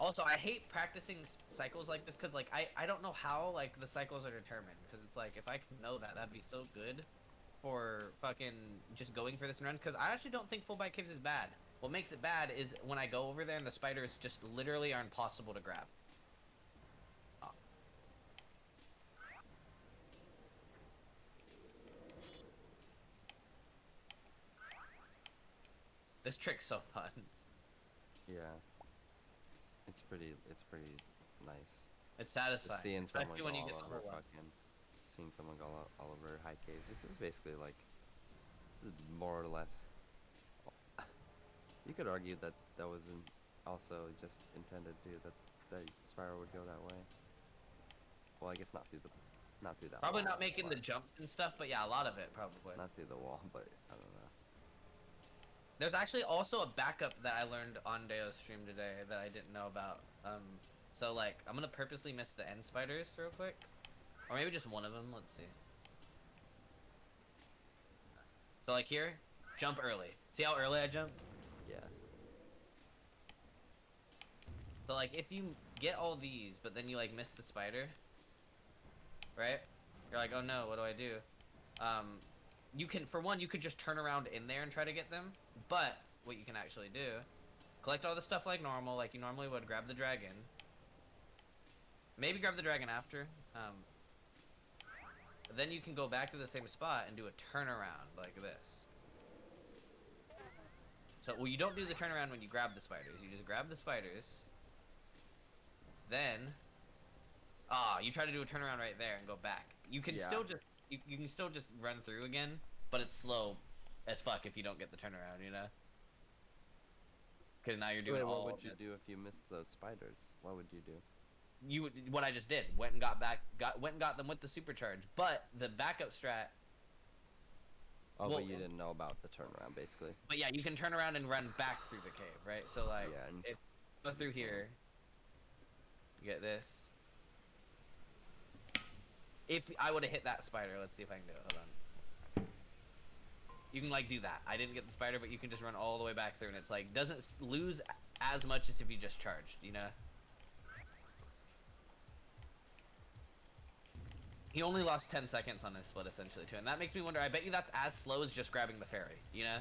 Also, I hate practicing cycles like this because, like, I don't know how, like, the cycles are determined. Because it's like, if I could know that, that'd be so good for fucking just going for this run. Because I actually don't think full bike caves is bad. What makes it bad is when I go over there and the spiders just literally are impossible to grab. Oh. This trick's so fun. Yeah. It's pretty nice. It's satisfying. Just seeing someone Especially go when you all get the over whole one. fucking, seeing someone go all over high caves. This is basically like, more or less. You could argue that that wasn't also just intended to that the spiral would go that way. Well, I guess not through that Probably wall, not making the but jumps and stuff, but yeah, a lot of it probably. not through the wall, but I don't know. There's actually also a backup that I learned on Deo's stream today that I didn't know about. So like, I'm gonna purposely miss the end spiders real quick. Or maybe just one of them, let's see. So like here, jump early. See how early I jumped? Yeah. So like, if you get all these, but then you like miss the spider, right? You're like, oh no, what do I do? You can, for one, you could just turn around in there and try to get them. But what you can actually do, collect all the stuff like normal, like you normally would, grab the dragon. Maybe grab the dragon after. Then you can go back to the same spot and do a turnaround like this. So, well, you don't do the turnaround when you grab the spiders. You just grab the spiders. Then, you try to do a turnaround right there and go back. You can Yeah. still just you can still just run through again, but it's slow as fuck if you don't get the turnaround, you know? Because now you're doing Wait, all. what would you do if you missed those spiders? What would you do? You would, what I just did, went and got them with the supercharge. But the backup strat. Oh, Well, but you didn't know about the turnaround, basically. But yeah, you can turn around and run back through the cave, right? So like, Yeah, and if you go through here, you get this. If I would have hit that spider, let's see if I can do it. Hold on. You can like do that. I didn't get the spider, but you can just run all the way back through, and it's like doesn't lose as much as if you just charged, you know? He only lost 10 seconds on his split, essentially, too. And that makes me wonder, I bet you that's as slow as just grabbing the ferry, you know?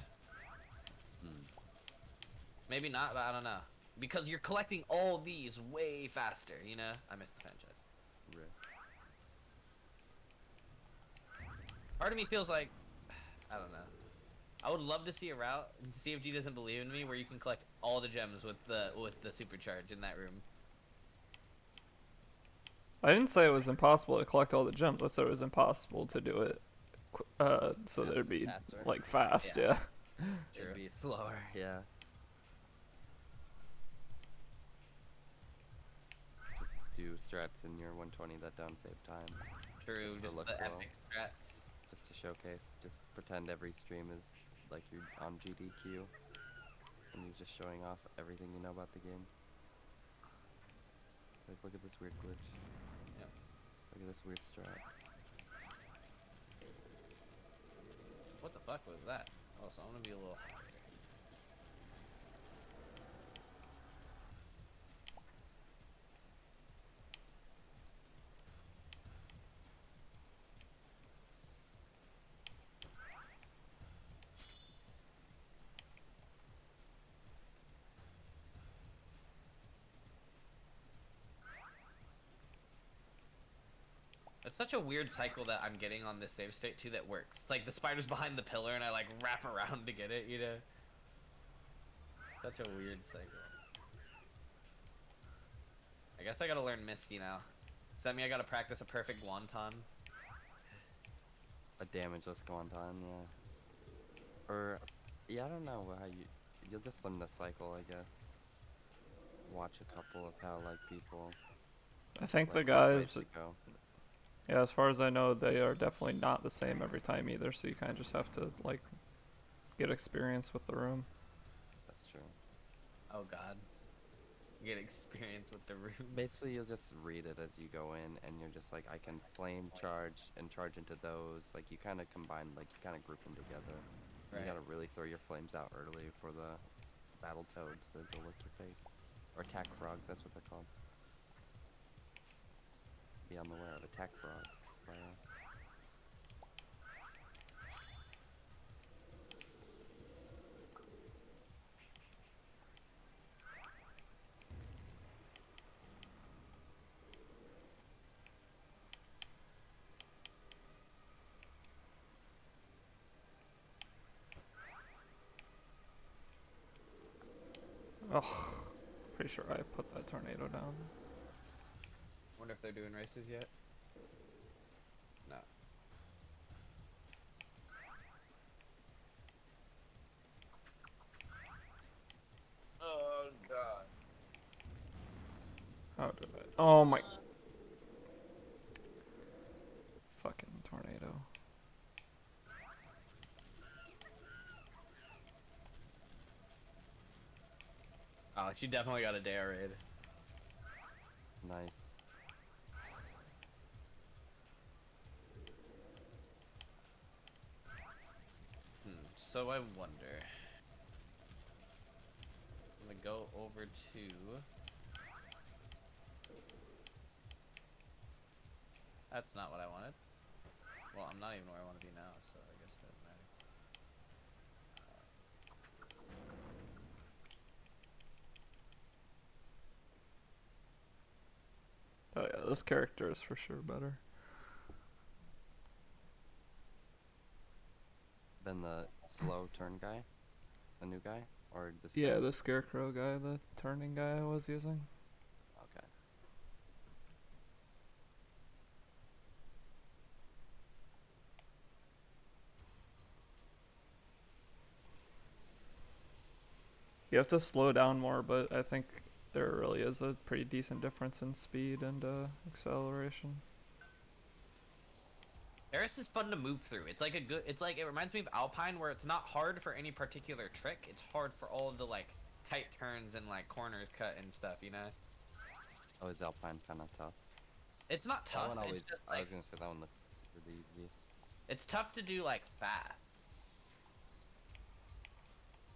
Maybe not, but I don't know. Because you're collecting all these way faster, you know? I missed the franchise. Rip. Part of me feels like, I don't know. I would love to see a route. CFG doesn't believe in me, where you can collect all the gems with the supercharge in that room. I didn't say it was impossible to collect all the gems. I said it was impossible to do it, so Yes, there'd be faster. like fast. Yeah. Yeah. True. It'd be slower, yeah. Just do strats in your 120 that don't save time. True. Just to Just look the cool. epic strats. Just to showcase. Just pretend every stream is like you're on GDQ. And you're just showing off everything you know about the game. Like, look at this weird glitch. Yep. Look at this weird strat. What the fuck was that? Oh, so I'm gonna be a little. It's such a weird cycle that I'm getting on this save state too that works. It's like the spider's behind the pillar and I like wrap around to get it, you know? Such a weird cycle. I guess I gotta learn Misty now. Does that mean I gotta practice a perfect wonton? A damageless Guanton, yeah. Or, yeah, I don't know how you'll just learn the cycle, I guess. Watch a couple of how, like, people, I think the like, guys, ways to go. yeah, as far as I know, they are definitely not the same every time either. So you kind of just have to like get experience with the room. That's true. Oh god. Get experience with the room. Basically, you'll just read it as you go in, and you're just like, I can flame charge and charge into those. Like, you kind of combine, like, you kind of group them together. Right. You gotta really throw your flames out early for the battle toads that will lick your face. Or attack frogs, that's what they're called. Be on the way of attack frogs. Spyro. Ugh, pretty sure I put that tornado down. Wonder if they're doing races yet? No. Oh god. How did I? Oh my! Fucking tornado. Oh, she definitely got a day raid. Nice. So I wonder. I'm gonna go over to. That's not what I wanted. Well, I'm not even where I want to be now, so I guess it doesn't matter. Oh yeah, this character is for sure better. Then the slow turn guy? The new guy? Or this Yeah, guy? the scarecrow guy, the turning guy I was using. Okay. You have to slow down more, but I think there really is a pretty decent difference in speed and acceleration. Eris is fun to move through. It's like a good. It's like it reminds me of Alpine, where it's not hard for any particular trick. It's hard for all of the like tight turns and like corners cut and stuff. You know. Oh, is Alpine kind of tough? It's not That tough. one always, It's just I like was gonna say that one looks really easy. it's tough to do like fast.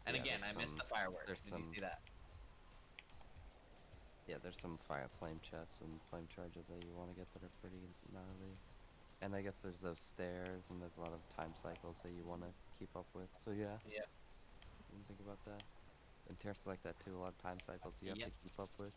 And Yeah, again, I there's missed the some- fireworks. there's Did you some- see that? Yeah, there's some flame chests and flame charges that you want to get that are pretty gnarly. And I guess there's those stairs and there's a lot of time cycles that you want to keep up with. So yeah, Yeah. didn't think about that. And Terrace is like that too, a lot of time cycles you have Yep. to keep up with.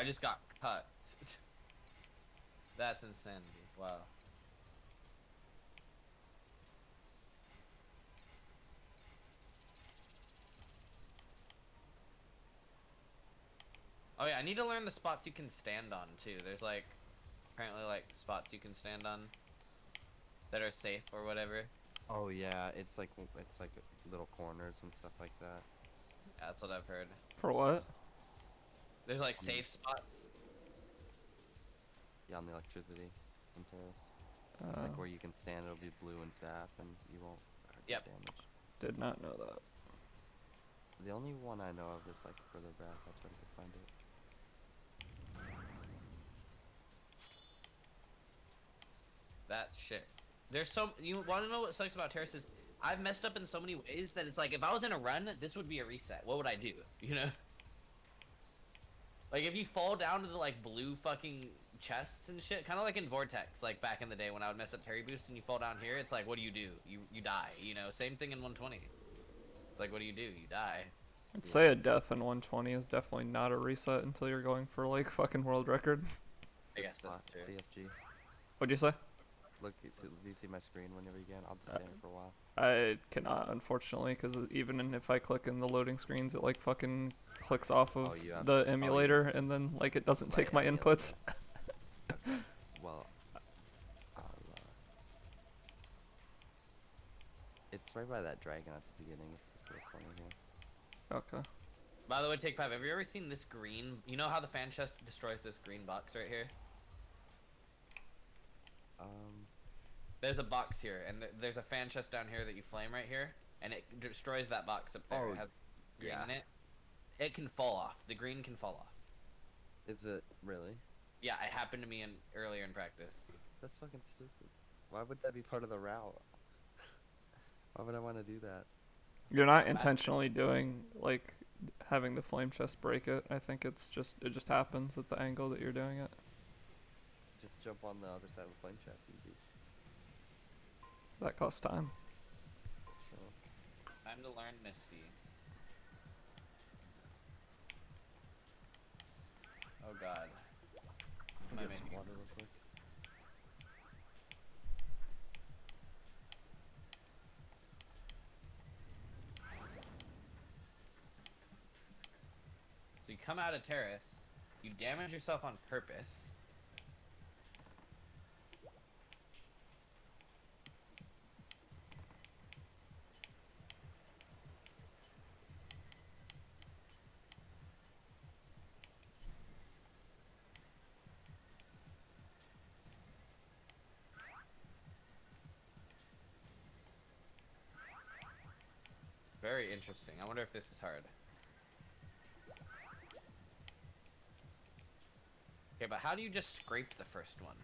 I just got cut. That's insanity. Wow. Oh yeah, I need to learn the spots you can stand on too. There's like apparently like spots you can stand on that are safe or whatever. Oh yeah, it's like little corners and stuff like that. Yeah, that's what I've heard. For what? There's like On the- safe spots. Yeah, on the electricity on terrace. Uh, Like where you can stand, it'll be blue and zap, and you won't get Yep. damaged. did not know that. The only one I know of is like further back. I'll try to go find it. That shit. There's so you want to know what sucks about terraces? I've messed up in so many ways that it's like if I was in a run, this would be a reset. What would I do? You know? Like if you fall down to the like blue fucking chests and shit, kind of like in Vortex, like back in the day when I would mess up Terry Boost and you fall down here, it's like what do? You die. You know, same thing in 120. It's like what do? You die. I'd say a death in 120 is definitely not a reset until you're going for like fucking world record. I This guess spot, that's true. CFG. What'd you say? Look, do you see my screen whenever you can? I'll just stand for a while. I cannot, unfortunately, because even if I click in the loading screens, it like fucking clicks off of Oh, you have- the oh, you- emulator, and then like it doesn't take my emulator. inputs. Okay. Well, it's right by that dragon at the beginning. It's this little corner here. Okay. By the way, Take 5, have you ever seen this green? You know how the fan chest destroys this green box right here? There's a box here, and there's a fan chest down here that you flame right here, and it destroys that box up there. Oh, It has green yeah. in it. It can fall off. The green can fall off. Is it really? Yeah, it happened to me earlier in practice. That's fucking stupid. Why would that be part of the route? Why would I want to do that? You're not intentionally doing like having the flame chest break it. I think it just happens at the angle that you're doing it. Just jump on the other side of the flame chest, easy. That costs time. So, Time to learn Misty. Oh god. I'll My get some main- water real quick. So you come out of terrace, you damage yourself on purpose. Very interesting. I wonder if this is hard. Okay, but how do you just scrape the first one?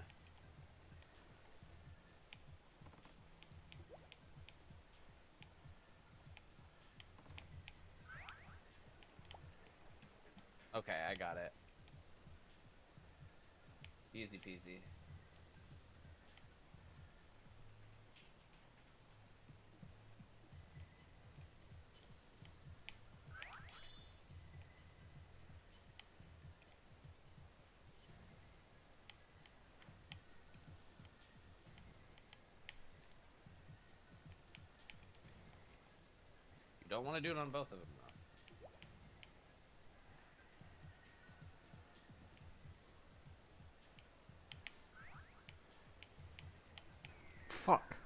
Okay, I got it. Easy peasy. You don't want to do it on both of them, though. Fuck.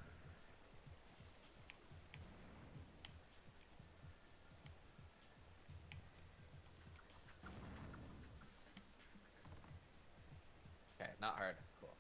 Okay, not hard. Cool.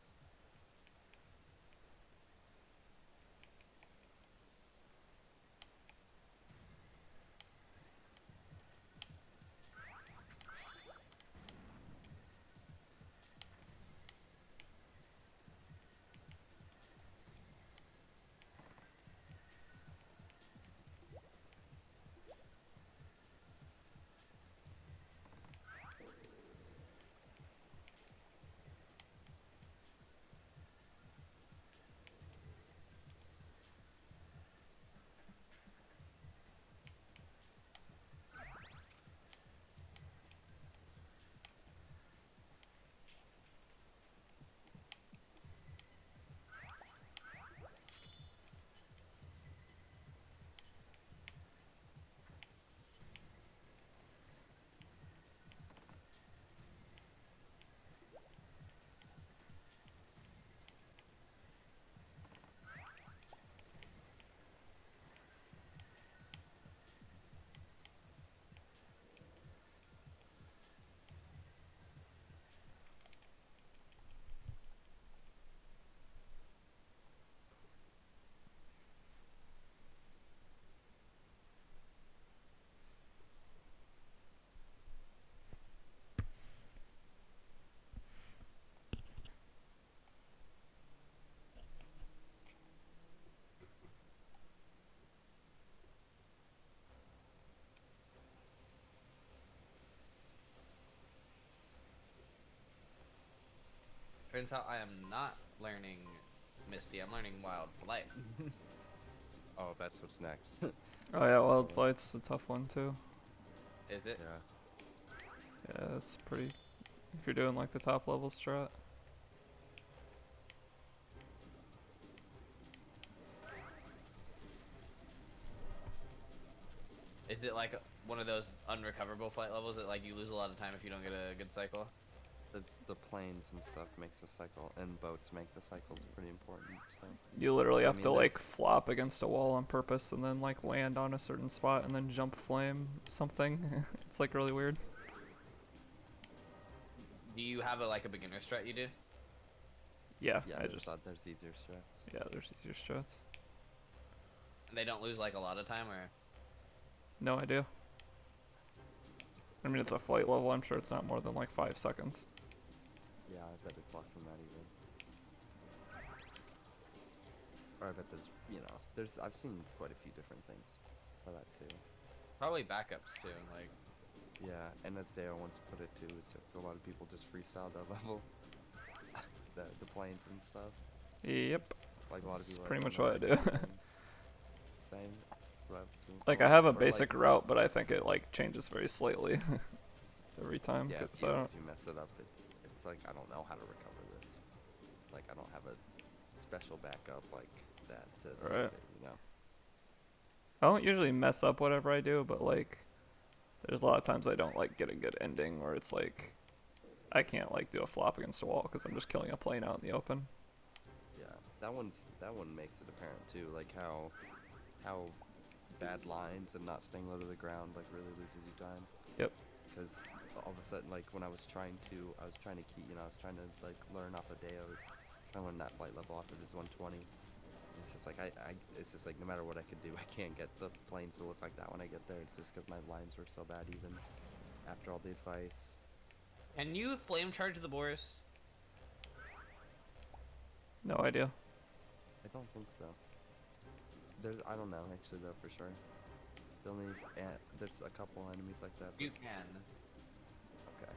Turns out I am not learning Misty. I'm learning Wild Flight. Oh, that's what's next. Oh yeah, Wild Yeah. Flight's a tough one too. Is it? Yeah. Yeah, it's pretty. If you're doing like the top level strat. Is it like one of those unrecoverable flight levels that like you lose a lot of time if you don't get a good cycle? The planes and stuff makes the cycle, and boats make the cycles pretty important. So You literally I have mean, to like there's- flop against a wall on purpose and then like land on a certain spot and then jump flame something. It's like really weird. Do you have like a beginner strat you do? Yeah, yeah, I there's just there's easier strats. yeah, there's easier strats. And they don't lose like a lot of time, or No idea. I mean, it's a flight level. I'm sure it's not more than like 5 seconds. Yeah, I bet it's less than that even. Or I bet there's I've seen quite a few different things for that too. probably backups too. Like, Yeah, and as Deo once put it too, is just a lot of people just freestyle that level, the planes and stuff. Yep. Like a lot of That's people. pretty don't much know what I how to do. do the thing. Same. That's what I was doing. Like for I a have a while. Or, basic like, route, but I think it like changes very slightly every time. Yeah, 'Cause I don't. if you mess it up, it's like I don't know how to recover this. Like I don't have a special backup like that to save Right. it, you know. I don't usually mess up whatever I do, but like, there's a lot of times I don't like get a good ending where it's like, I can't like do a flop against a wall because I'm just killing a plane out in the open. Yeah, that one makes it apparent too, like how bad lines and not staying low to the ground like really loses you time. Yep. Because all of a sudden, like when I was trying to key, I was trying to like learn off of Deo's, trying to learn that flight level off of his 120. It's just like it's just like no matter what I could do, I can't get the planes to look like that when I get there. It's just because my lines were so bad even after all the advice. can you flame charge the Boris? No idea. I don't think so. I don't know actually though for sure. There's a couple enemies like that. You but- can. Okay.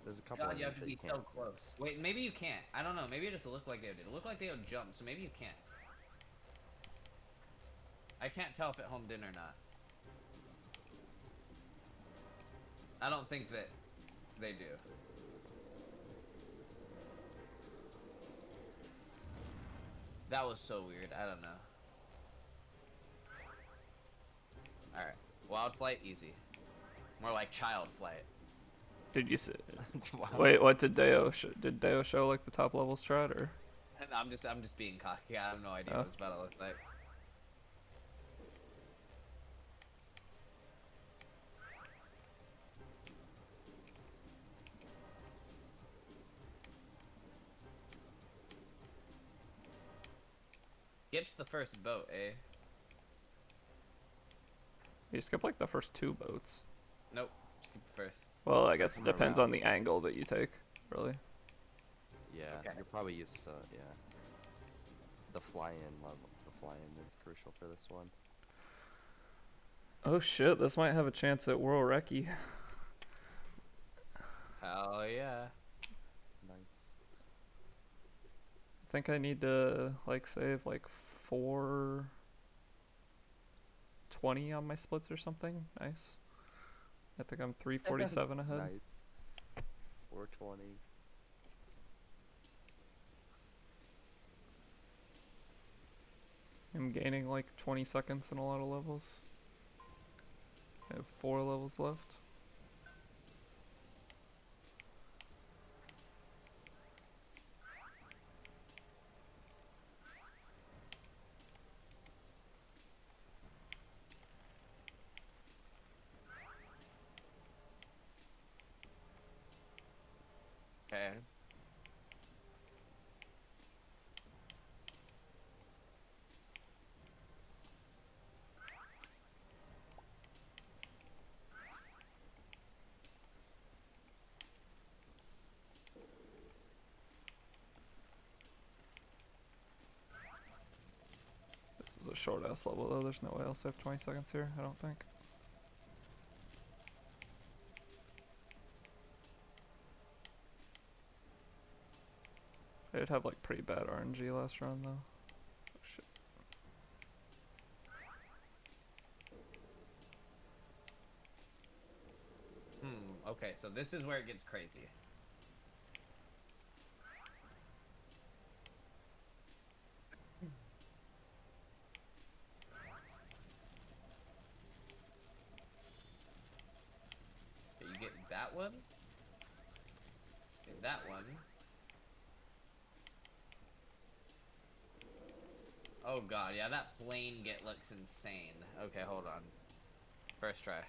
There's a couple God, you enemies have to that be you so can't. close. Wait, maybe you can't. I don't know. Maybe it doesn't look like they did. It looked like they would jump, so maybe you can't. I can't tell if it homed in or not. I don't think that they do. That was so weird. I don't know. Alright. Wild flight, easy. More like child flight. Did you say? Wow. Wait, what did Deo did Deo show like the top level strat or? And I'm just being cocky. I have no idea Oh. what it's about to look like. Skip's the first boat, eh? You skip like the first 2 boats. Nope. Skip the first. Well, I guess it On my depends route. on the angle that you take, really. Yeah, Okay. you're probably used to yeah. The fly-in level. The fly-in is crucial for this one. Oh shit, this might have a chance at World Recce. Hell yeah. Nice. I think I need to like save like 420 on my splits or something. Nice. I think I'm 347 ahead. Nice. 420. I'm gaining like 20 seconds in a lot of levels. I have 4 levels left. Okay. This is a short ass level though. There's no way I'll save 20 seconds here, I don't think. I did have like pretty bad RNG last round though. Oh, shit. Okay, so this is where it gets crazy. Okay, you get that one. Get that one. Oh god, yeah, that plane get looks insane. Okay, hold on. First try.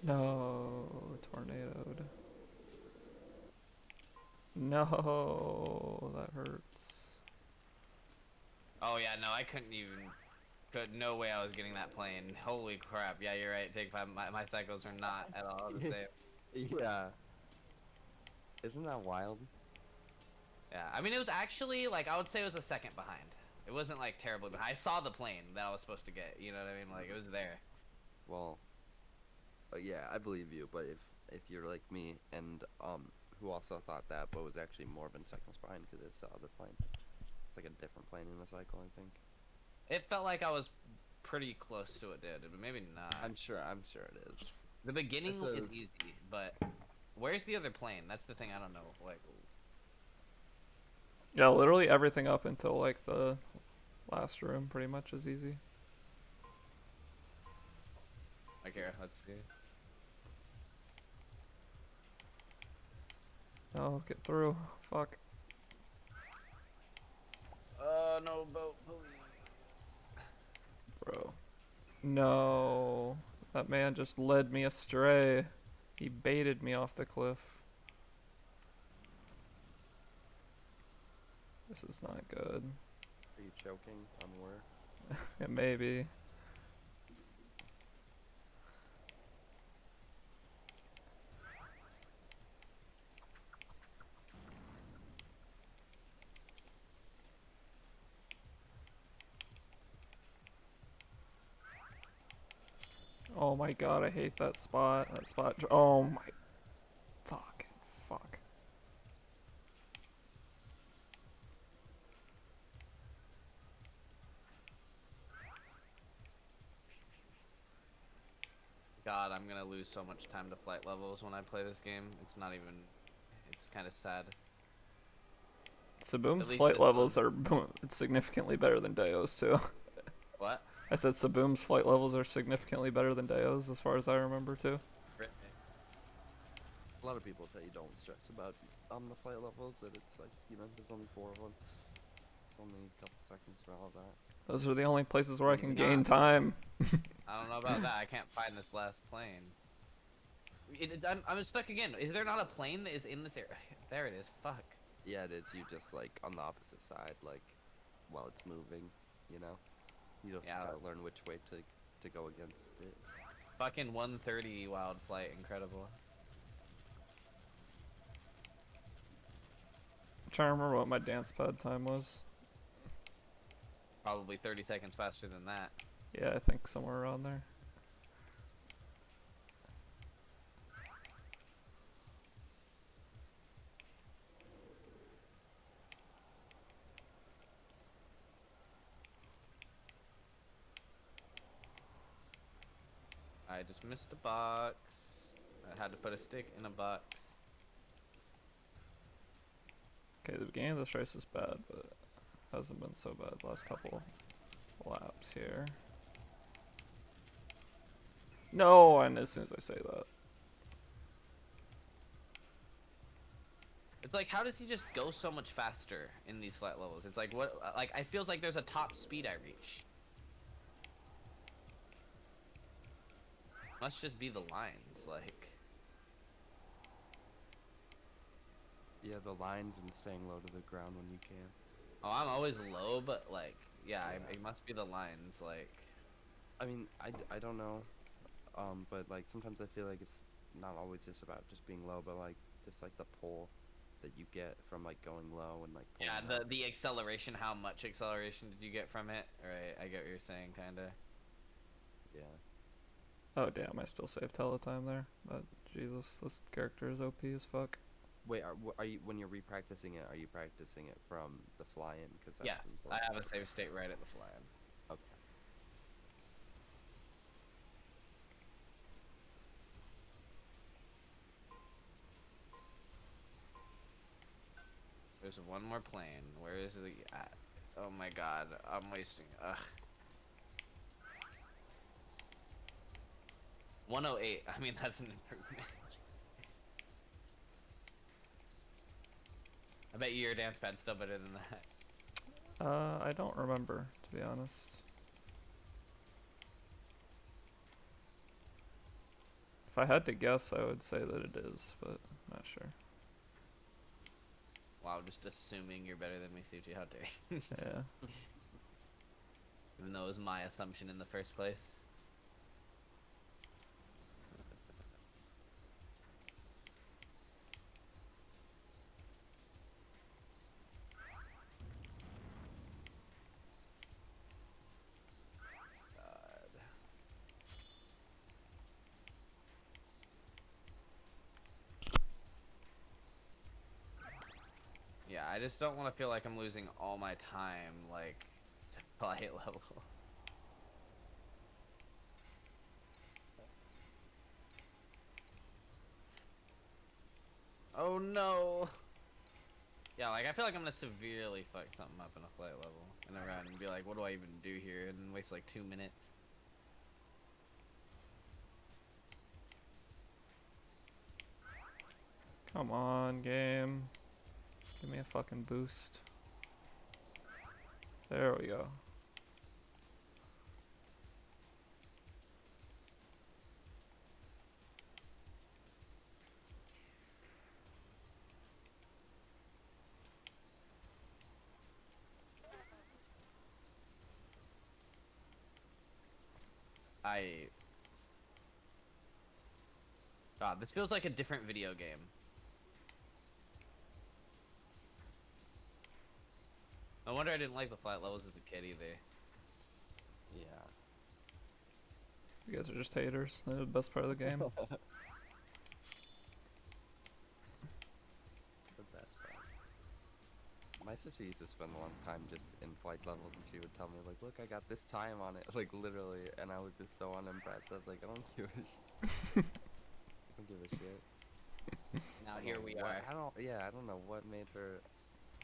No, tornadoed. No, that hurts. Oh yeah, no, I couldn't even. No way I was getting that plane. Holy crap! Yeah, you're right. Take five. My cycles are not at all the same. Yeah. Isn't that wild? Yeah, I mean it was actually like I would say it was a second behind. It wasn't like terribly behind. I saw the plane that I was supposed to get. You know what I mean? Like it was there. Well, yeah, I believe you. But if you're like me and who also thought that, but was actually more than seconds behind because it's the other plane. It's like a different plane in the cycle, I think. It felt like I was pretty close to it, dude, but maybe not. I'm sure it is. The beginning This is is- easy, but where's the other plane? That's the thing I don't know. Like, Yeah, literally everything up until like the last room pretty much is easy. here, let's see. No, get through. Fuck. No boat, please. Bro. No. That man just led me astray. He baited me off the cliff. This is not good. Are you choking on where? It may be. Oh my god, I hate that spot. That spot. Oh my. Fuck. Fuck. God, I'm gonna lose so much time to flight levels when I play this game. It's not even. It's kind of sad. Saboom's least flight this levels are significantly better than Deo's too. What? I said Saboom's flight levels are significantly better than Deo's as far as I remember too. Really? A lot of people tell you don't stress about the flight levels. That it's like there's only 4 of them. It's only a couple seconds for all that. Those are the only places where I can Maybe gain not. time. I don't know about that. I can't find this last plane. I'm stuck again. Is there not a plane that is in this area? There it is. Fuck. Yeah, it is. You just like on the opposite side, like while it's moving. You just Yeah. gotta learn which way to go against it. Fucking 130 wild flight. Incredible. I'm trying to remember what my dance pad time was. Probably 30 seconds faster than that. Yeah, I think somewhere around there. I just missed a box. I had to put a stick in a box. Okay, the beginning of this race is bad, but hasn't been so bad the last couple laps here. No, and as soon as I say that. It's like, how does he just go so much faster in these flight levels? It's like, what? Like, I feels like there's a top speed I reach. Must just be the lines, like. Yeah, the lines and staying low to the ground when you can. Oh, I'm always low, but like, yeah, it must be the lines, like. I mean, I don't know, but like sometimes I feel like it's not always just about just being low, but like just like the pull that you get from like going low and like pulling Yeah, up. the acceleration. How much acceleration did you get from it? Right, I get what you're saying, kind of. Yeah. Oh damn, I still saved hella time there. But Jesus, this character is OP as fuck. Wait, are you when you're repracticing it? Are you practicing it from the fly-in? Because Yes, that's I important. have a save state right at the fly-in. Okay. There's one more plane. Where is it at? Oh my god, I'm wasting. Ugh. 108. I mean, that's an improvement. I bet you your dance pad's still better than that. I don't remember, to be honest. If I had to guess, I would say that it is, but I'm not sure. Wow, just assuming you're better than me, Suchi. How dare you? Yeah. Even though it was my assumption in the first place. God. Yeah, I just don't want to feel like I'm losing all my time, like, to flight level. Oh no! Yeah, like, I feel like I'm gonna severely fuck something up in a flight level in a run and be like, what do I even do here? And then waste like 2 minutes. Come on, game. Give me a fucking boost. There we go. God, this feels like a different video game. No wonder I didn't like the flight levels as a kid either. Yeah. You guys are just haters. They're the best part of the game. The best part. My sister used to spend a long time just in flight levels, and she would tell me like, "Look, I got this time on it," like literally, and I was just so unimpressed. I was like, "I don't give a I don't give a shit." Now I don't here know we what, are. I don't. Yeah, I don't know what made her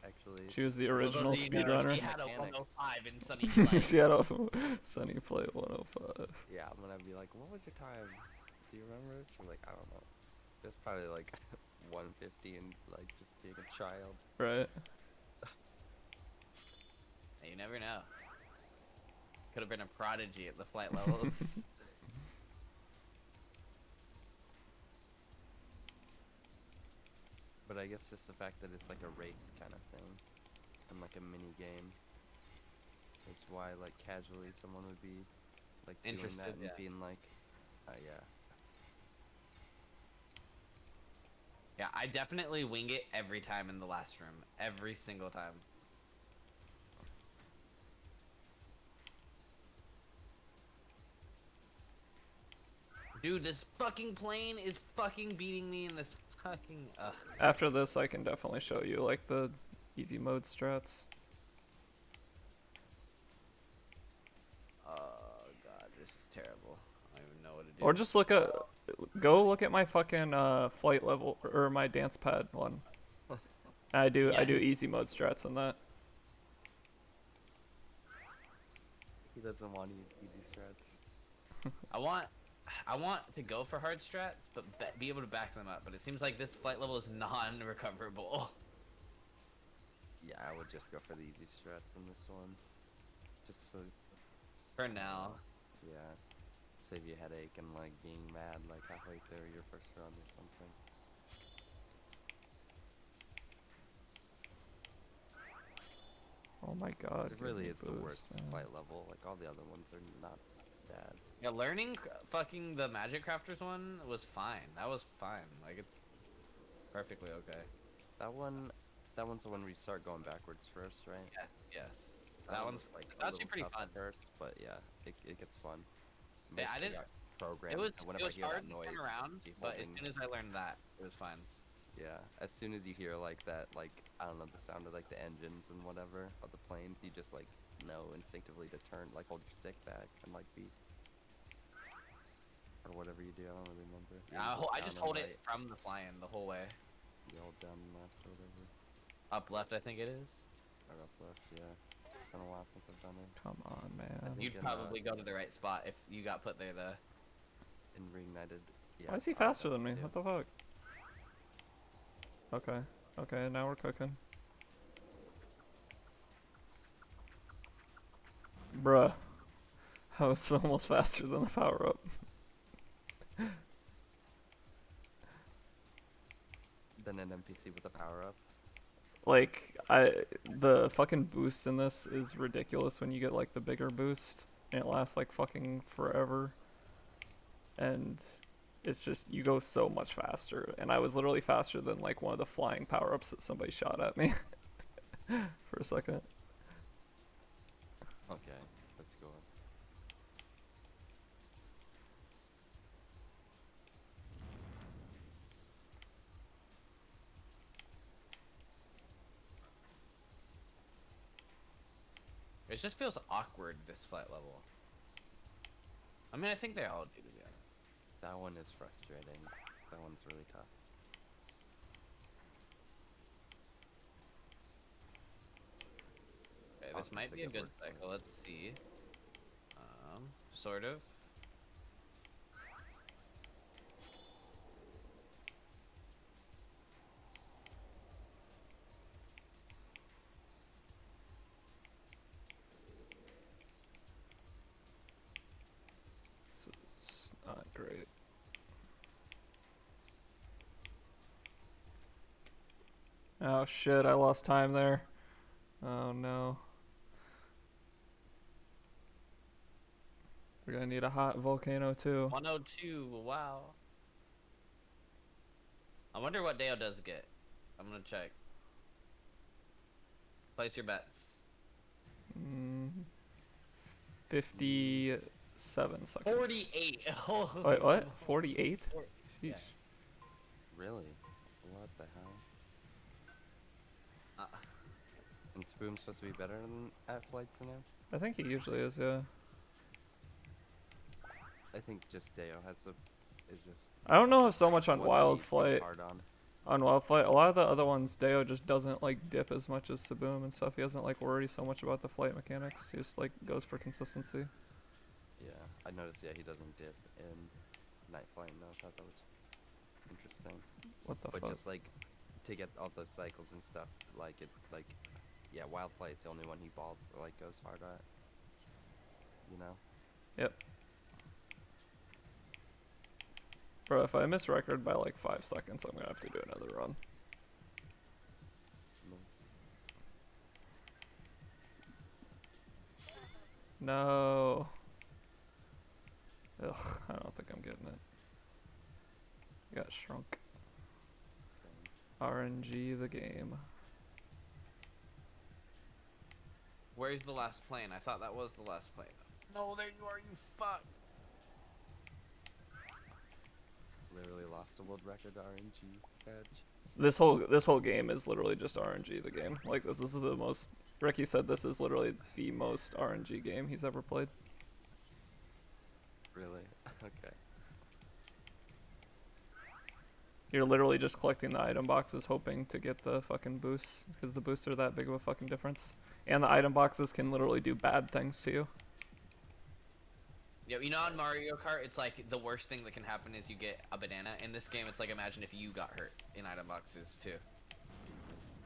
actually. She was the Little original do you know, speedrunner. she had a Mechanic. 105 in Sunny Flight. She had a Sunny Flight 105. Yeah, I'm gonna be like, "What was your time? Do you remember?" She's like, "I don't know." It was probably like 150 and like just being a child. Right? You never know. Could have been a prodigy at the flight levels. But I guess just the fact that it's like a race kind of thing and like a mini game is why like casually someone would be like doing that Interested, and yeah. being like, yeah. Yeah, I definitely wing it every time in the last room. Every single time. Dude, this fucking plane is fucking beating me in this fucking... Ugh. After this, I can definitely show you like the easy mode strats. Oh, God, this is terrible. I don't even know what to do. Or just go look at my fucking flight level or my dance pad one. I do Yeah. easy mode strats on that. He doesn't want easy strats. I want to go for hard strats, but be able to back them up. But it seems like this flight level is non-recoverable. Yeah, I would just go for the easy strats in this one. Just so, For now. yeah, save you headache and like being mad like halfway through your first run or something. Oh my god. It give really me is the boost, worst man. flight level. Like all the other ones are not bad. Yeah, learning fucking the Magic Crafters one was fine. That was fine. Like, it's perfectly okay. That one, that one's the one where you start going backwards first, right? Yes, yes. That That one one's was like it's a actually little pretty tough fun. at first, but yeah, it gets fun. Yeah, I Basically didn't. got programmed to It whenever I was hear hard that to noise, turn around, be but as holding. soon as I learned that, it was fine. Yeah, as soon as you hear like that, like I don't know, the sound of like the engines and whatever of the planes, you just like know instinctively to turn, like hold your stick back and like beat or whatever you do. I don't really remember. Yeah, you I down just and hold it right, from the fly-in the whole way. you hold down and left or whatever, Up left, I think it is. or up left. Yeah, it's been a while since I've done it. Come on, I man. think You'd probably go to the right spot if you got put there, though. in Reignited. Yeah, Why is he I faster than me? definitely What do. the fuck? Okay. Okay, now we're cooking. Bruh. I was almost faster than the power up. Then an NPC with a power up. Like, the fucking boost in this is ridiculous when you get like the bigger boost. And it lasts like fucking forever. And it's just, you go so much faster. And I was literally faster than like one of the flying power ups that somebody shot at me for a second. Okay, let's go. It just feels awkward, this flight level. I mean, I think they all do, to be honest. That one is frustrating. That one's really tough. Okay, Oh, this might that's a be a good good word for it. cycle. Let's see. Sort of. It's not great. Oh shit, I lost time there. Oh no. We're gonna need a hot volcano too. 102, wow. I wonder what Deo does get. I'm gonna check. Place your bets. 57 seconds. 48. Wait, what? 48? Sheesh. Yeah. Really? What the hell? Uh, And Spoon's supposed to be better than at flights than him? I think he usually is, yeah. I think just Deo has a is just I don't know so much on one Wild he goes Flight. hard on. On Wild Flight, a lot of the other ones, Deo just doesn't like dip as much as Saboom and stuff. He doesn't like worry so much about the flight mechanics. He just like goes for consistency. Yeah, I noticed. Yeah, he doesn't dip in Night Flight. No, I thought that was interesting. What the But fuck? just like to get all those cycles and stuff, like it, like yeah, Wild Flight's the only one he balls or like goes hard at. You know. Yep. Bro, if I miss record by like 5 seconds, I'm gonna have to do another run. Mm. No. Ugh, I don't think I'm getting it. Got shrunk. RNG the game. Where's the last plane? I thought that was the last plane. No, there you are, you fuck. Literally lost a world record RNG. Sedge. This whole game is literally just RNG the game. Like this is the most Ricky said this is literally the most RNG game he's ever played. Really? Okay. You're literally just collecting the item boxes hoping to get the fucking boosts because the boosts are that big of a fucking difference. And the item boxes can literally do bad things to you. Yeah, you know, on Mario Kart, it's like the worst thing that can happen is you get a banana. In this game, it's like imagine if you got hurt in item boxes too.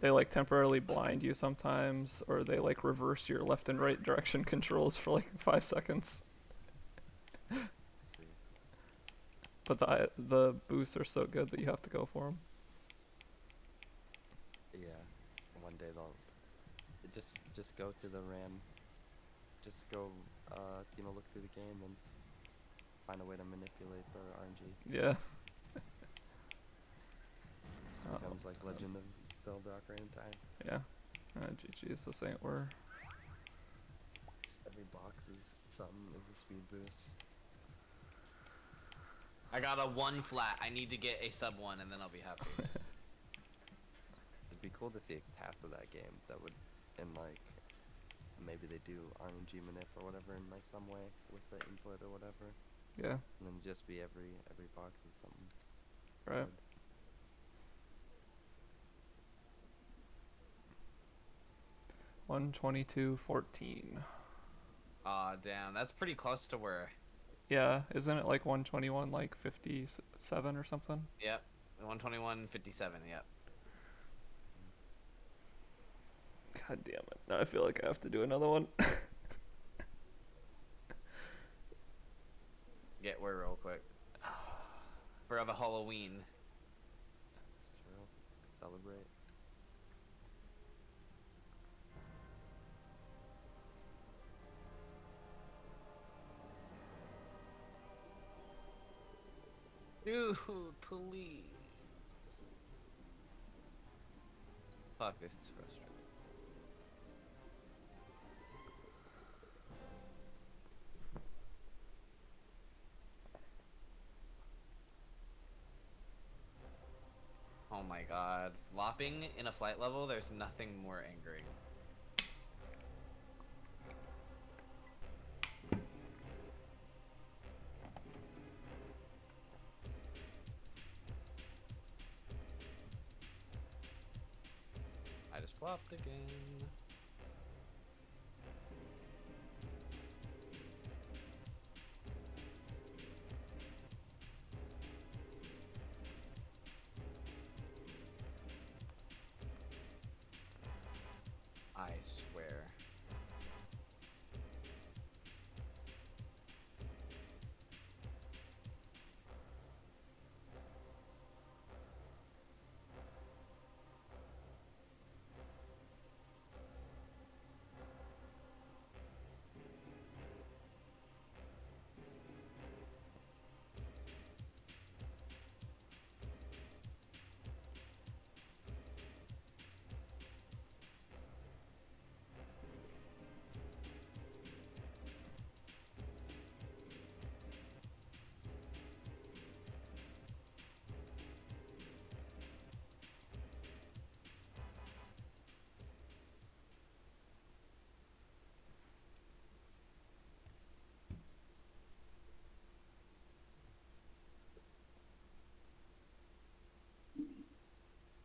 They like temporarily blind you sometimes, or they like reverse your left and right direction controls for like 5 seconds. See. But the boosts are so good that you have to go for them. Yeah. One day they'll just go to the RAM. Just go, you know, look through the game and find a way to manipulate the RNG. Yeah. Just becomes like Legend of Zelda Ocarina of Time. Yeah. GG, so Saint we're Every box is something is a speed boost. I got a 1 flat. I need to get a sub 1 and then I'll be happy. It'd be cool to see a task of that game that would, in like, maybe they do RNG manip or whatever in like some way with the input or whatever, yeah, and then just be every box is something. right. good. 122.14. Aw, damn. That's pretty close to where... Yeah, isn't it like 121 like 57 or something? Yep. 121.57, yep. God damn it. Now I feel like I have to do another one. Get where real quick. For the Halloween. It's true. Celebrate. Dude, please. Fuck, this is frustrating. Oh my god. Flopping in a flight level, there's nothing more angering. I just flopped again. I